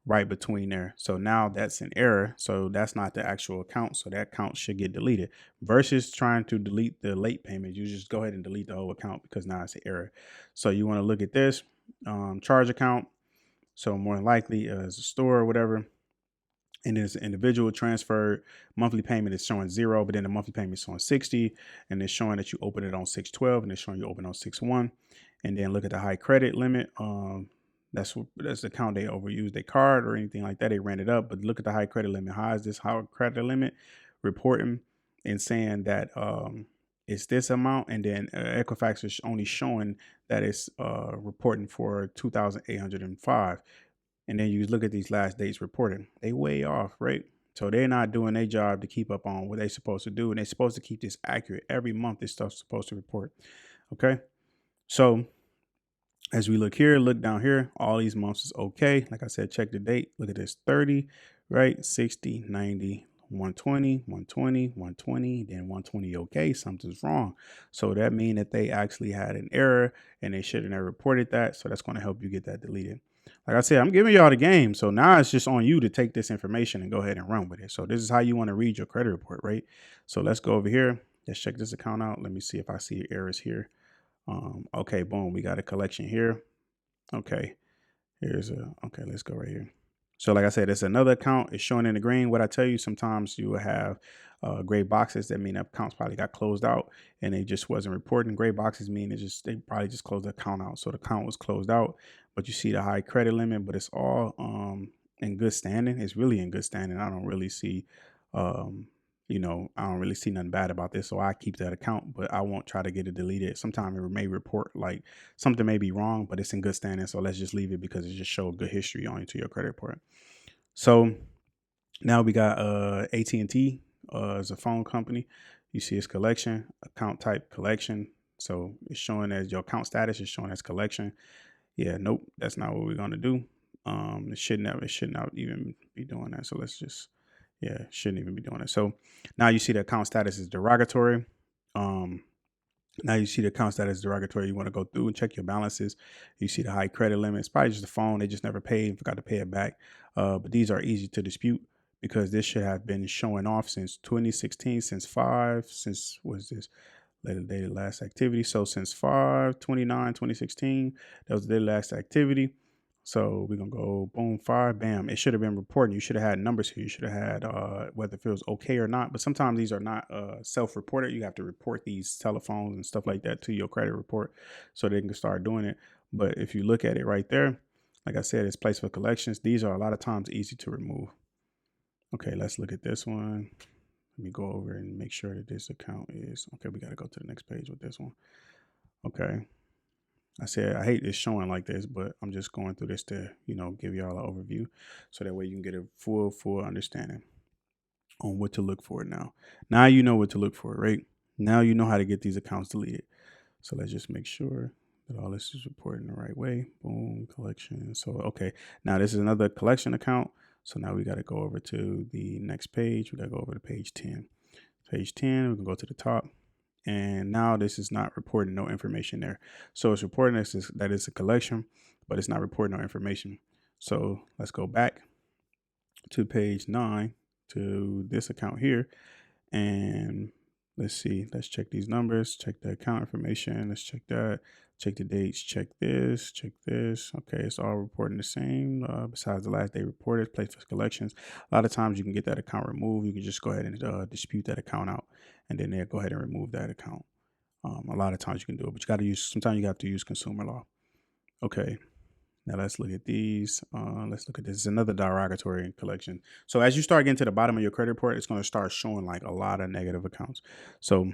right between there. So now that's an error. So that's not the actual account. So that account should get deleted versus trying to delete the late payment. You just go ahead and delete the whole account because now it's an error. So you want to look at this charge account. So more than likely as a store or whatever. And then it's an individual transferred. Monthly payment is showing 0, but then the monthly payment is showing 60. And it's showing that you open it on 6/12 and it's showing you open on 6/1. And then look at the high credit limit. That's the account they overused their card or anything like that. They ran it up, but look at the high credit limit. How is this high credit limit reporting and saying that it's this amount, and then Equifax is only showing that it's reporting for 2,805. And then you look at these last dates reporting, they way off, right? So they're not doing their job to keep up on what they're supposed to do, and they're supposed to keep this accurate. Every month, this stuff's supposed to report. Okay, so as we look here, look down here, all these months is okay. Like I said, check the date. Look at this 30, right? 60, 90, 120, 120, 120, then 120. Okay, something's wrong. So that means that they actually had an error and they shouldn't have reported that. So that's going to help you get that deleted. Like I said, I'm giving y'all the game. So now it's just on you to take this information and go ahead and run with it. So this is how you want to read your credit report, right? So let's go over here. Let's check this account out. Let me see if I see errors here. Okay, boom, we got a collection here. Okay, okay, let's go right here. So like I said, it's another account. It's showing in the green. What I tell you, sometimes you will have gray boxes. That mean that accounts probably got closed out and they just wasn't reporting. Gray boxes mean they probably just closed the account out. So the account was closed out, but you see the high credit limit, but it's all in good standing. It's really in good standing. I don't really see I don't really see nothing bad about this. So I keep that account, but I won't try to get it deleted. Sometimes it may report like something may be wrong, but it's in good standing. So let's just leave it because it just showed good history on to your credit report. So now we got AT&T as a phone company. You see its collection, account type collection. So it's showing as your account status is showing as collection. Yeah, nope, that's not what we're gonna do. It should not even be doing that. So let's just shouldn't even be doing it. So now you see the account status is derogatory. Now you see the account status derogatory. You want to go through and check your balances. You see the high credit limit. It's probably just the phone. They just never paid and forgot to pay it back. But these are easy to dispute because this should have been showing off since 2016, since was this later dated last activity. So since 5/29/2016, that was the last activity. So we're gonna go boom, 5, bam. It should have been reporting. You should have had numbers here. You should have had whether it feels okay or not. But sometimes these are not self-reported. You have to report these telephones and stuff like that to your credit report so they can start doing it. But if you look at it right there, like I said, it's placed for collections. These are a lot of times easy to remove. Okay, let's look at this one. Let me go over and make sure that this account is okay. We got to go to the next page with this one. Okay. I said I hate this showing like this, but I'm just going through this to, give y'all an overview so that way you can get a full understanding on what to look for now. Now you know what to look for, right? Now you know how to get these accounts deleted. So let's just make sure that all this is reported in the right way. Boom, collection. So, okay. Now this is another collection account. So now we got to go over to the next page. We got to go over to page 10. Page 10, we can go to the top. And now this is not reporting no information there. So it's reporting that it's a collection, but it's not reporting no information. So let's go back to page 9 to this account here. And let's see, let's check these numbers, check the account information. Let's check that, check the dates, check this. Okay, it's all reporting the same. Besides the last day reported, place for collections. A lot of times you can get that account removed. You can just go ahead and dispute that account out, and then they'll go ahead and remove that account. A lot of times you can do it, but sometimes you have to use consumer law. Okay. Now let's look at these. Let's look at this. This is another derogatory collection. So as you start getting to the bottom of your credit report, it's going to start showing like a lot of negative accounts. So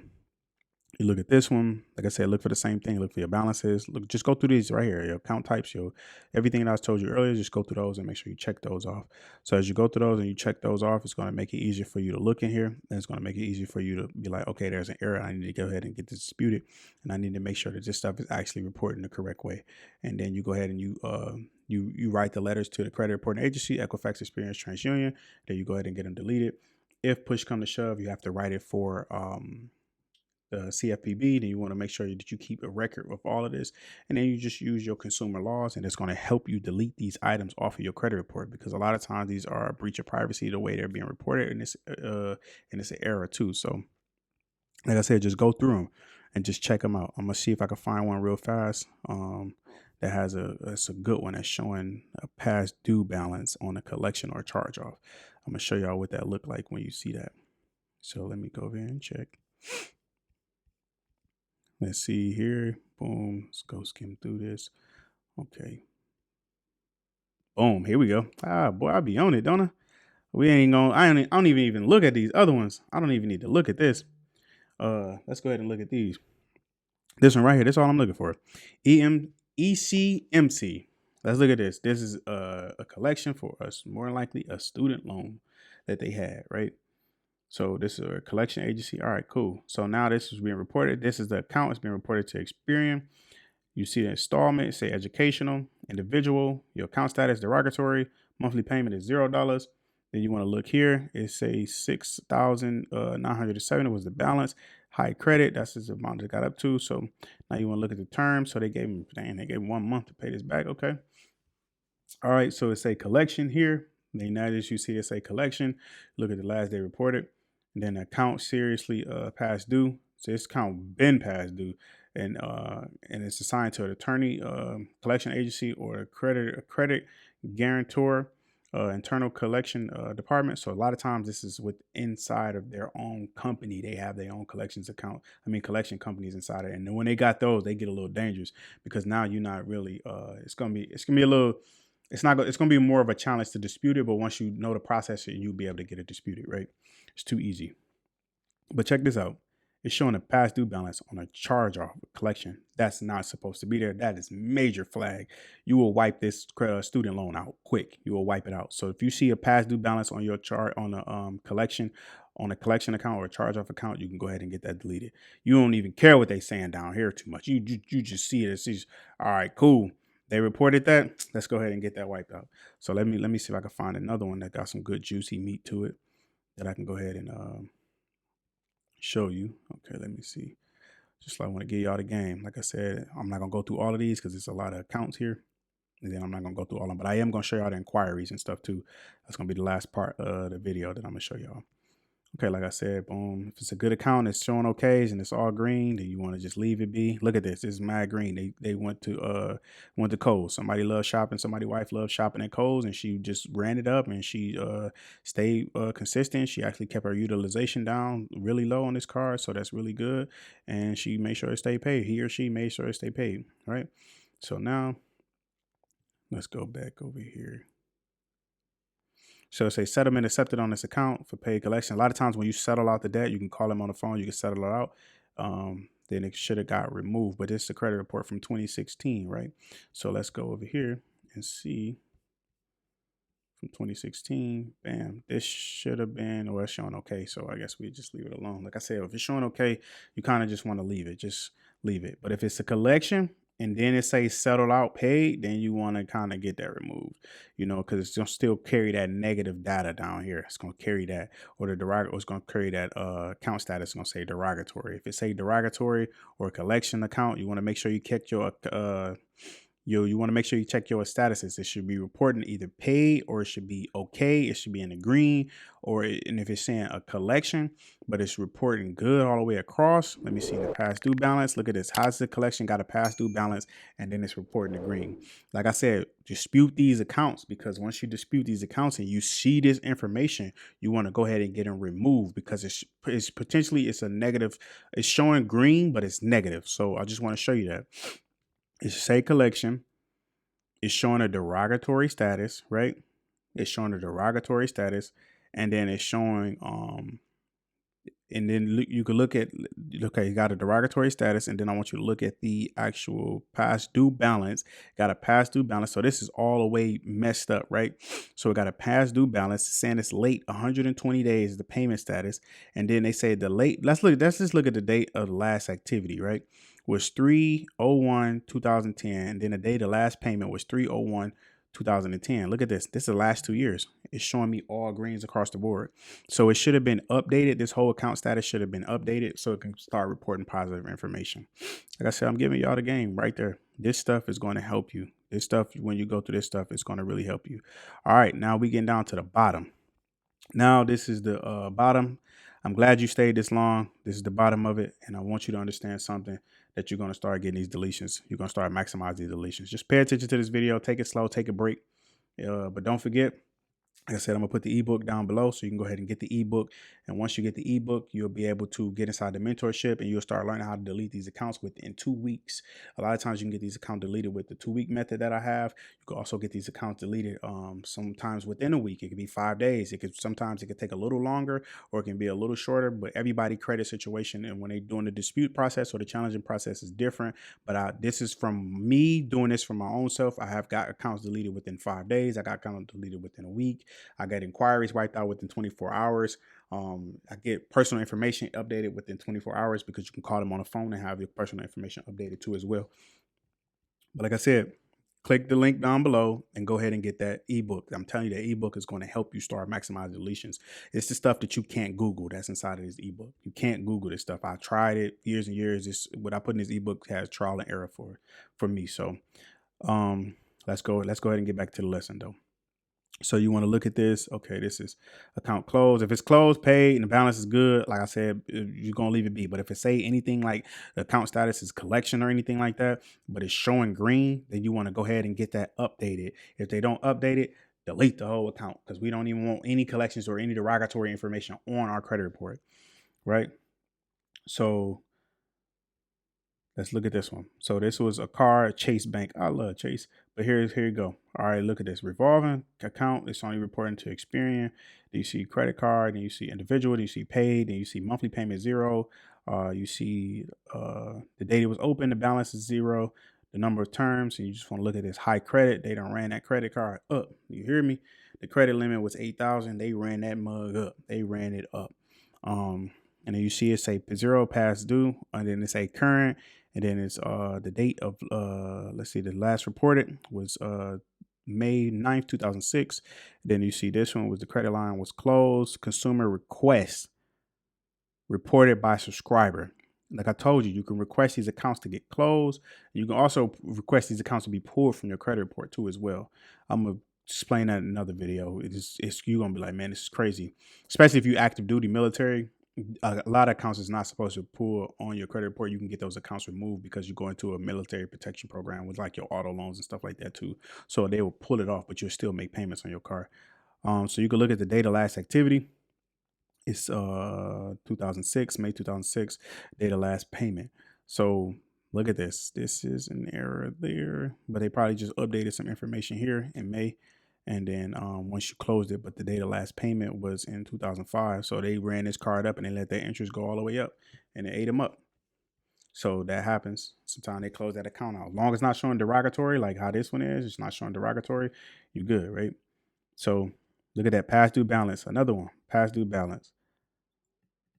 you look at this one, like I said, look for the same thing. Look for your balances. Look, just go through these right here. Your account types, everything that I told you earlier. Just go through those and make sure you check those off. So as you go through those and you check those off, it's going to make it easier for you to look in here, and it's going to make it easier for you to be like, okay, there's an error. I need to go ahead and get this disputed, and I need to make sure that this stuff is actually reported in the correct way. And then you go ahead and you write the letters to the credit reporting agency, Equifax, Experience, TransUnion. Then you go ahead and get them deleted. If push come to shove, you have to write it for the CFPB, then you want to make sure that you keep a record of all of this. And then you just use your consumer laws, and it's going to help you delete these items off of your credit report, because a lot of times these are a breach of privacy the way they're being reported, and it's an error too. So like I said, just go through them and just check them out. I'm gonna see if I can find one real fast that has it's a good one that's showing a past due balance on a collection or charge off. I'm gonna show y'all what that look like when you see that. So let me go over here and check. Let's see here. Boom. Let's go skim through this. Okay. Boom. Here we go. Ah, boy, I be on it, don't I? We ain't gonna. I don't even look at these other ones. I don't even need to look at this. Let's go ahead and look at these. This one right here. That's all I'm looking for. ECMC. Let's look at this. This is a collection for us, more than likely a student loan that they had, right? So this is a collection agency. All right, cool. So now this is being reported. This is the account. It's being reported to Experian. You see the installment, say educational, individual, your account status, derogatory, monthly payment is $0. Then you want to look here. It says 6,970 was the balance. High credit, that's the amount it got up to. So now you want to look at the terms. So they gave him 1 month to pay this back. Okay. All right. So it's a collection here. Then now that you see it say collection, look at the last day reported. And then account seriously past due. So this account been past due, and it's assigned to an attorney, collection agency, or a credit guarantor, internal collection department. So a lot of times this is with inside of their own company. They have their own collections account. Collection companies inside it. And when they got those, they get a little dangerous, because now you're not really. It's gonna be a little. It's going to be more of a challenge to dispute it, but once you know the process, you'll be able to get it disputed, right? It's too easy. But check this out. It's showing a past due balance on a charge off collection. That's not supposed to be there. That is major flag. You will wipe this student loan out quick. You will wipe it out. So if you see a past due balance on your chart on a collection account or a charge off account, you can go ahead and get that deleted. You don't even care what they saying down here too much. You just see it. It's just, all right, cool. They reported that. Let's go ahead and get that wiped out. So let me see if I can find another one that got some good juicy meat to it that I can go ahead and show you. Okay, let me see. Just like I want to give y'all the game. Like I said, I'm not gonna go through all of these because there's a lot of accounts here, and then I'm not gonna go through all of them. But I am gonna show y'all the inquiries and stuff too. That's gonna be the last part of the video that I'm gonna show y'all. Okay, like I said, boom. If it's a good account, it's showing okays and it's all green, then you want to just leave it be. Look at this. This is mad green. They went to Kohl's. Somebody loves shopping. Somebody wife loves shopping at Kohl's, and she just ran it up and she stayed consistent. She actually kept her utilization down really low on this card, so that's really good. And she made sure it stayed paid. He or she made sure it stayed paid. Right. So now let's go back over here. So say settlement accepted on this account for paid collection. A lot of times when you settle out the debt, you can call them on the phone, you can settle it out. Then it should have got removed, but it's the credit report from 2016, right? So let's go over here and see from 2016. Bam, this should have been, or it's showing okay. So I guess we just leave it alone. Like I said, if it's showing okay, you kind of just want to leave it. Just leave it. But if it's a collection and then it says settled out paid, then you want to kind of get that removed, you know, because it's going to still carry that negative data down here. It's going to carry that, or the derogatory, it's going to carry that account status. It's going to say derogatory. If it say derogatory or collection account, you want to make sure you check your you want to make sure you check your statuses. It should be reporting either paid or it should be okay. It should be in the green, and if it's saying a collection, but it's reporting good all the way across. Let me see the past due balance. Look at this. How's the collection got a past due balance? And then it's reporting the green. Like I said, dispute these accounts, because once you dispute these accounts and you see this information, you want to go ahead and get them removed, because it's potentially it's a negative. It's showing green, but it's negative. So I just want to show you that. It's say collection. It's showing a derogatory status, right? It's showing a derogatory status, and then it's showing and then you can look at, okay, you got a derogatory status, and then I want you to look at the actual past due balance. Got a past due balance, so this is all the way messed up, right? So we got a past due balance saying it's late 120 days, the payment status, and then they say the late. Let's just look at the date of the last activity, right? Was 3/01/2010, and then the date of last payment was 3/01/2010. Look at this. This is the last 2 years. It's showing me all greens across the board. So it should have been updated. This whole account status should have been updated so it can start reporting positive information. Like I said, I'm giving y'all the game right there. This stuff is going to help you. This stuff, when you go through this stuff, it's going to really help you. All right, now we getting down to the bottom. Now this is the bottom. I'm glad you stayed this long. This is the bottom of it. And I want you to understand something, that you're going to start getting these deletions. You're going to start maximizing these deletions. Just pay attention to this video. Take it slow. Take a break. But don't forget, like I said, I'm going to put the ebook down below so you can go ahead and get the ebook. And once you get the ebook, you'll be able to get inside the mentorship and you'll start learning how to delete these accounts within 2 weeks. A lot of times you can get these accounts deleted with the 2-week method that I have. You can also get these accounts deleted sometimes within a week. It could be 5 days. Sometimes it could take a little longer, or it can be a little shorter, but everybody credit situation and when they're doing the dispute process or the challenging process is different. But this is from me doing this for my own self. I have got accounts deleted within 5 days. I got accounts deleted within a week. I get inquiries wiped out within 24 hours. I get personal information updated within 24 hours, because you can call them on the phone and have your personal information updated too as well. But like I said, click the link down below and go ahead and get that ebook. I'm telling you, that ebook is going to help you start maximizing deletions. It's the stuff that you can't Google that's inside of this ebook. You can't Google this stuff. I tried it years and years. What I put in this ebook has trial and error for me. So let's go ahead and get back to the lesson though. So you want to look at this. Okay, this is account closed. If it's closed, paid, and the balance is good, like I said, you're going to leave it be. But if it say anything like the account status is collection or anything like that, but it's showing green, then you want to go ahead and get that updated. If they don't update it, delete the whole account, because we don't even want any collections or any derogatory information on our credit report, right? So let's look at this one. So this was a card, Chase Bank. I love Chase, but here you go. All right, look at this revolving account. It's only reporting to Experian. Then you see credit card, then you see individual, then you see paid, then you see monthly payment 0. You see the date it was open, the balance is 0, the number of terms, and you just want to look at this high credit. They done ran that credit card up. You hear me? The credit limit was 8,000. They ran that mug up. They ran it up. And then you see it say 0 past due, and then it say current. And then it's the date of, let's see, the last reported was May 9th, 2006. Then you see this one was the credit line was closed. Consumer request reported by subscriber. Like I told you, you can request these accounts to get closed. You can also request these accounts to be pulled from your credit report too as well. I'm going to explain that in another video. It's you're gonna be like, man, this is crazy. Especially if you active duty military. A lot of accounts is not supposed to pull on your credit report. You can get those accounts removed because you go into a military protection program with like your auto loans and stuff like that too. So they will pull it off, but you'll still make payments on your car. So you can look at the data last activity. It's 2006, May 2006, data last payment. So look at this. This is an error there, but they probably just updated some information here in May. And then once you closed it, but the data last payment was in 2005. So they ran this card up and they let their interest go all the way up and it ate them up. So that happens. Sometimes they close that account out. As long as it's not showing derogatory, like how this one is, it's not showing derogatory, you're good, right? So look at that past due balance. Another one, past due balance.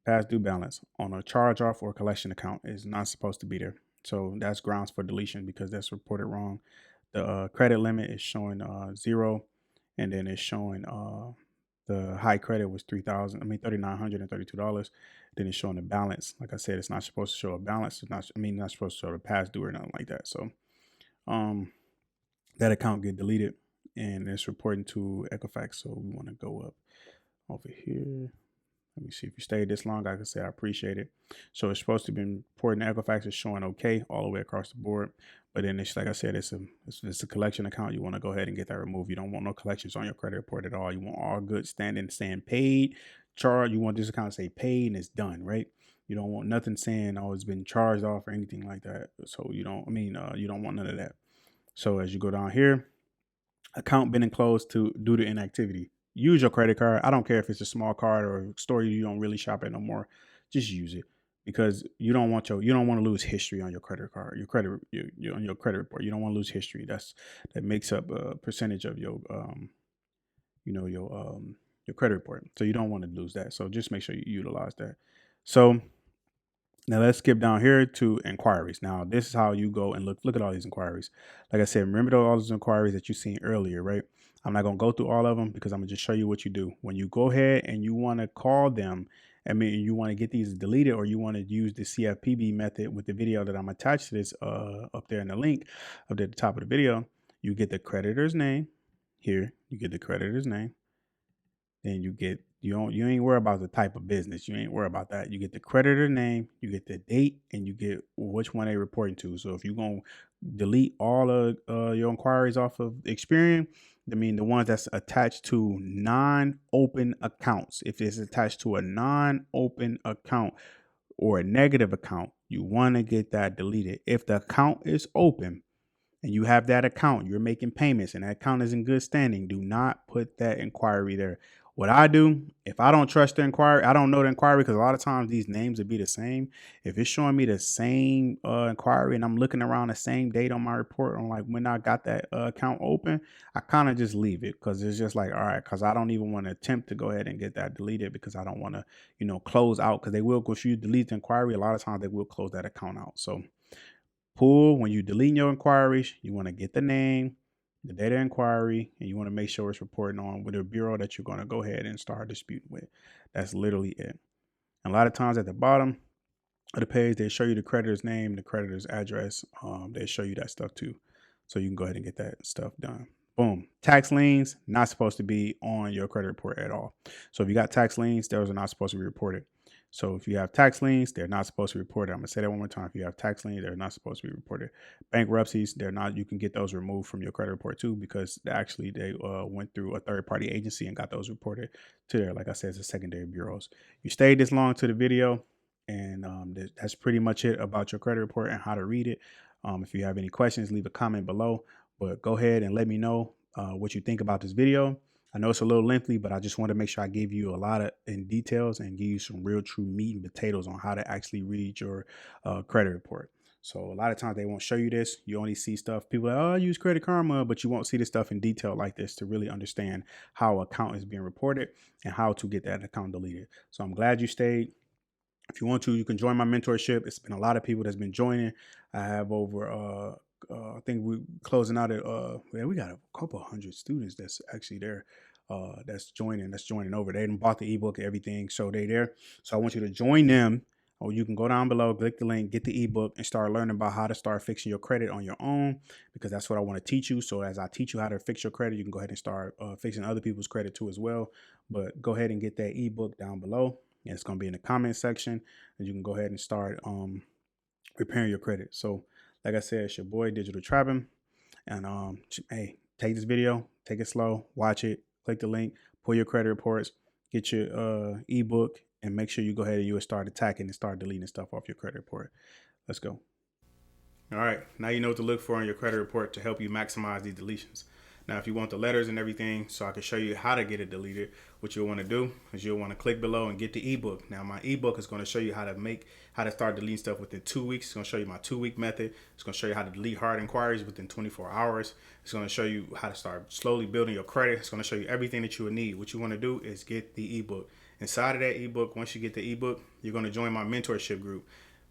Past due balance on a charge off or collection account is not supposed to be there. So that's grounds for deletion because that's reported wrong. The credit limit is showing 0, and then it's showing the high credit was $3,932. Then it's showing the balance. Like I said, it's not supposed to show a balance. It's not. Not supposed to show the past due or nothing like that. So, that account get deleted, and it's reporting to Equifax. So we want to go up over here. Let me see if you stayed this long. I can say I appreciate it. So it's supposed to be reporting to Equifax is showing okay all the way across the board. But then it's like I said, it's a collection account. You want to go ahead and get that removed. You don't want no collections on your credit report at all. You want all good standing saying paid, charge. You want this account to say paid and it's done, right? You don't want nothing saying oh it's been charged off or anything like that. So you don't want none of that. So as you go down here, account been enclosed due to inactivity. Use your credit card. I don't care if it's a small card or a store you don't really shop at no more. Just use it because you don't want to lose history on your credit card, on your credit report. You don't want to lose history. That makes up a percentage of your your credit report. So you don't want to lose that. So just make sure you utilize that. So now let's skip down here to inquiries. Now this is how you go and look at all these inquiries. Like I said, remember all those inquiries that you seen earlier, right? I'm not gonna go through all of them because I'm gonna just show you what you do. When you go ahead and you want to call them, you want to get these deleted or you want to use the CFPB method with the video that I'm attached to this up there in the link up at the top of the video. You get the creditor's name here. You get the creditor's name. Then you ain't worry about the type of business. You ain't worry about that. You get the creditor name, you get the date, and you get which one they reporting to. So if you're gonna delete all of your inquiries off of Experian, the ones that's attached to non-open accounts. If it's attached to a non-open account or a negative account, you want to get that deleted. If the account is open, and you have that account, you're making payments, and that account is in good standing, do not put that inquiry there. What I do, if I don't trust the inquiry, I don't know the inquiry because a lot of times these names would be the same. If it's showing me the same inquiry and I'm looking around the same date on my report on like when I got that account open, I kind of just leave it because it's just like, all right, because I don't even want to attempt to go ahead and get that deleted because I don't want to, close out because they will, if you delete the inquiry, a lot of times they will close that account out. So when you delete your inquiries, you want to get the name, the data inquiry, and you want to make sure it's reporting on with a bureau that you're going to go ahead and start disputing with. That's literally it. And a lot of times at the bottom of the page, they show you the creditor's name, the creditor's address. They show you that stuff too. So you can go ahead and get that stuff done. Boom. Tax liens, not supposed to be on your credit report at all. So if you got tax liens, those are not supposed to be reported. So if you have tax liens, they're not supposed to be reported. I'm gonna say that one more time. If you have tax liens, they're not supposed to be reported. Bankruptcies, they're not. You can get those removed from your credit report too because they went through a third-party agency and got those reported to there. Like I said, it's the secondary bureaus. You stayed this long to the video, and that's pretty much it about your credit report and how to read it. If you have any questions, leave a comment below. But go ahead and let me know what you think about this video. I know it's a little lengthy, but I just want to make sure I give you a lot of in details and give you some real true meat and potatoes on how to actually read your credit report. So a lot of times they won't show you this. You only see stuff. People are like, oh, I use Credit Karma, but you won't see this stuff in detail like this to really understand how an account is being reported and how to get that account deleted. So I'm glad you stayed. If you want to, you can join my mentorship. It's been a lot of people that's been joining. I have over I think we're closing out at we got a couple hundred students that's actually there that's joining over. They done bought the ebook and everything, so they there. So I want you to join them. Or you can go down below, click the link, get the ebook, and start learning about how to start fixing your credit on your own, because that's what I want to teach you. So as I teach you how to fix your credit, you can go ahead and start fixing other people's credit too as well. But go ahead and get that ebook down below. And it's going to be in the comment section, and you can go ahead and start repairing your credit. So like I said, it's your boy Digital Trapping. And hey, take this video, take it slow, watch it, click the link, pull your credit reports, get your ebook, and make sure you go ahead and you start attacking and start deleting stuff off your credit report. Let's go. All right, now you know what to look for on your credit report to help you maximize these deletions. Now, if you want the letters and everything, so I can show you how to get it deleted, what you'll want to do is you'll want to click below and get the ebook. Now, my ebook is going to show you how to start deleting stuff within 2 weeks. It's going to show you my 2-week method. It's going to show you how to delete hard inquiries within 24 hours. It's going to show you how to start slowly building your credit. It's going to show you everything that you will need. What you want to do is get the ebook. Inside of that ebook, once you get the ebook, you're going to join my mentorship group.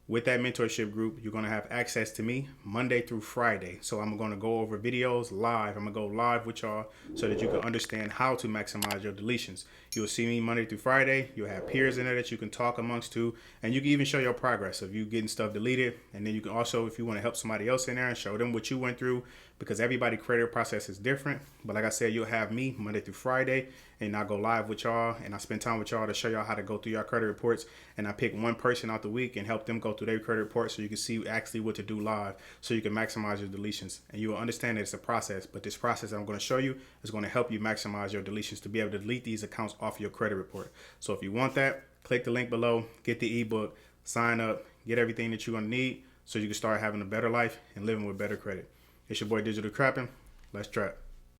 With that mentorship group, you're going to have access to me Monday through Friday. So I'm going to go over videos live. I'm going to go live with y'all so that you can understand how to maximize your deletions. You'll see me Monday through Friday. You'll have peers in there that you can talk amongst too. And you can even show your progress of you getting stuff deleted. And then you can also, if you want to help somebody else in there and show them what you went through, because everybody's credit process is different. But like I said, you'll have me Monday through Friday, and I go live with y'all, and I spend time with y'all to show y'all how to go through your credit reports. And I pick one person out the week and help them go through their credit report so you can see actually what to do live so you can maximize your deletions. And you will understand that it's a process, but this process I'm going to show you is going to help you maximize your deletions to be able to delete these accounts off your credit report. So if you want that, click the link below, get the ebook, sign up, get everything that you're going to need so you can start having a better life and living with better credit. It's your boy Digital Trapping. Let's trap.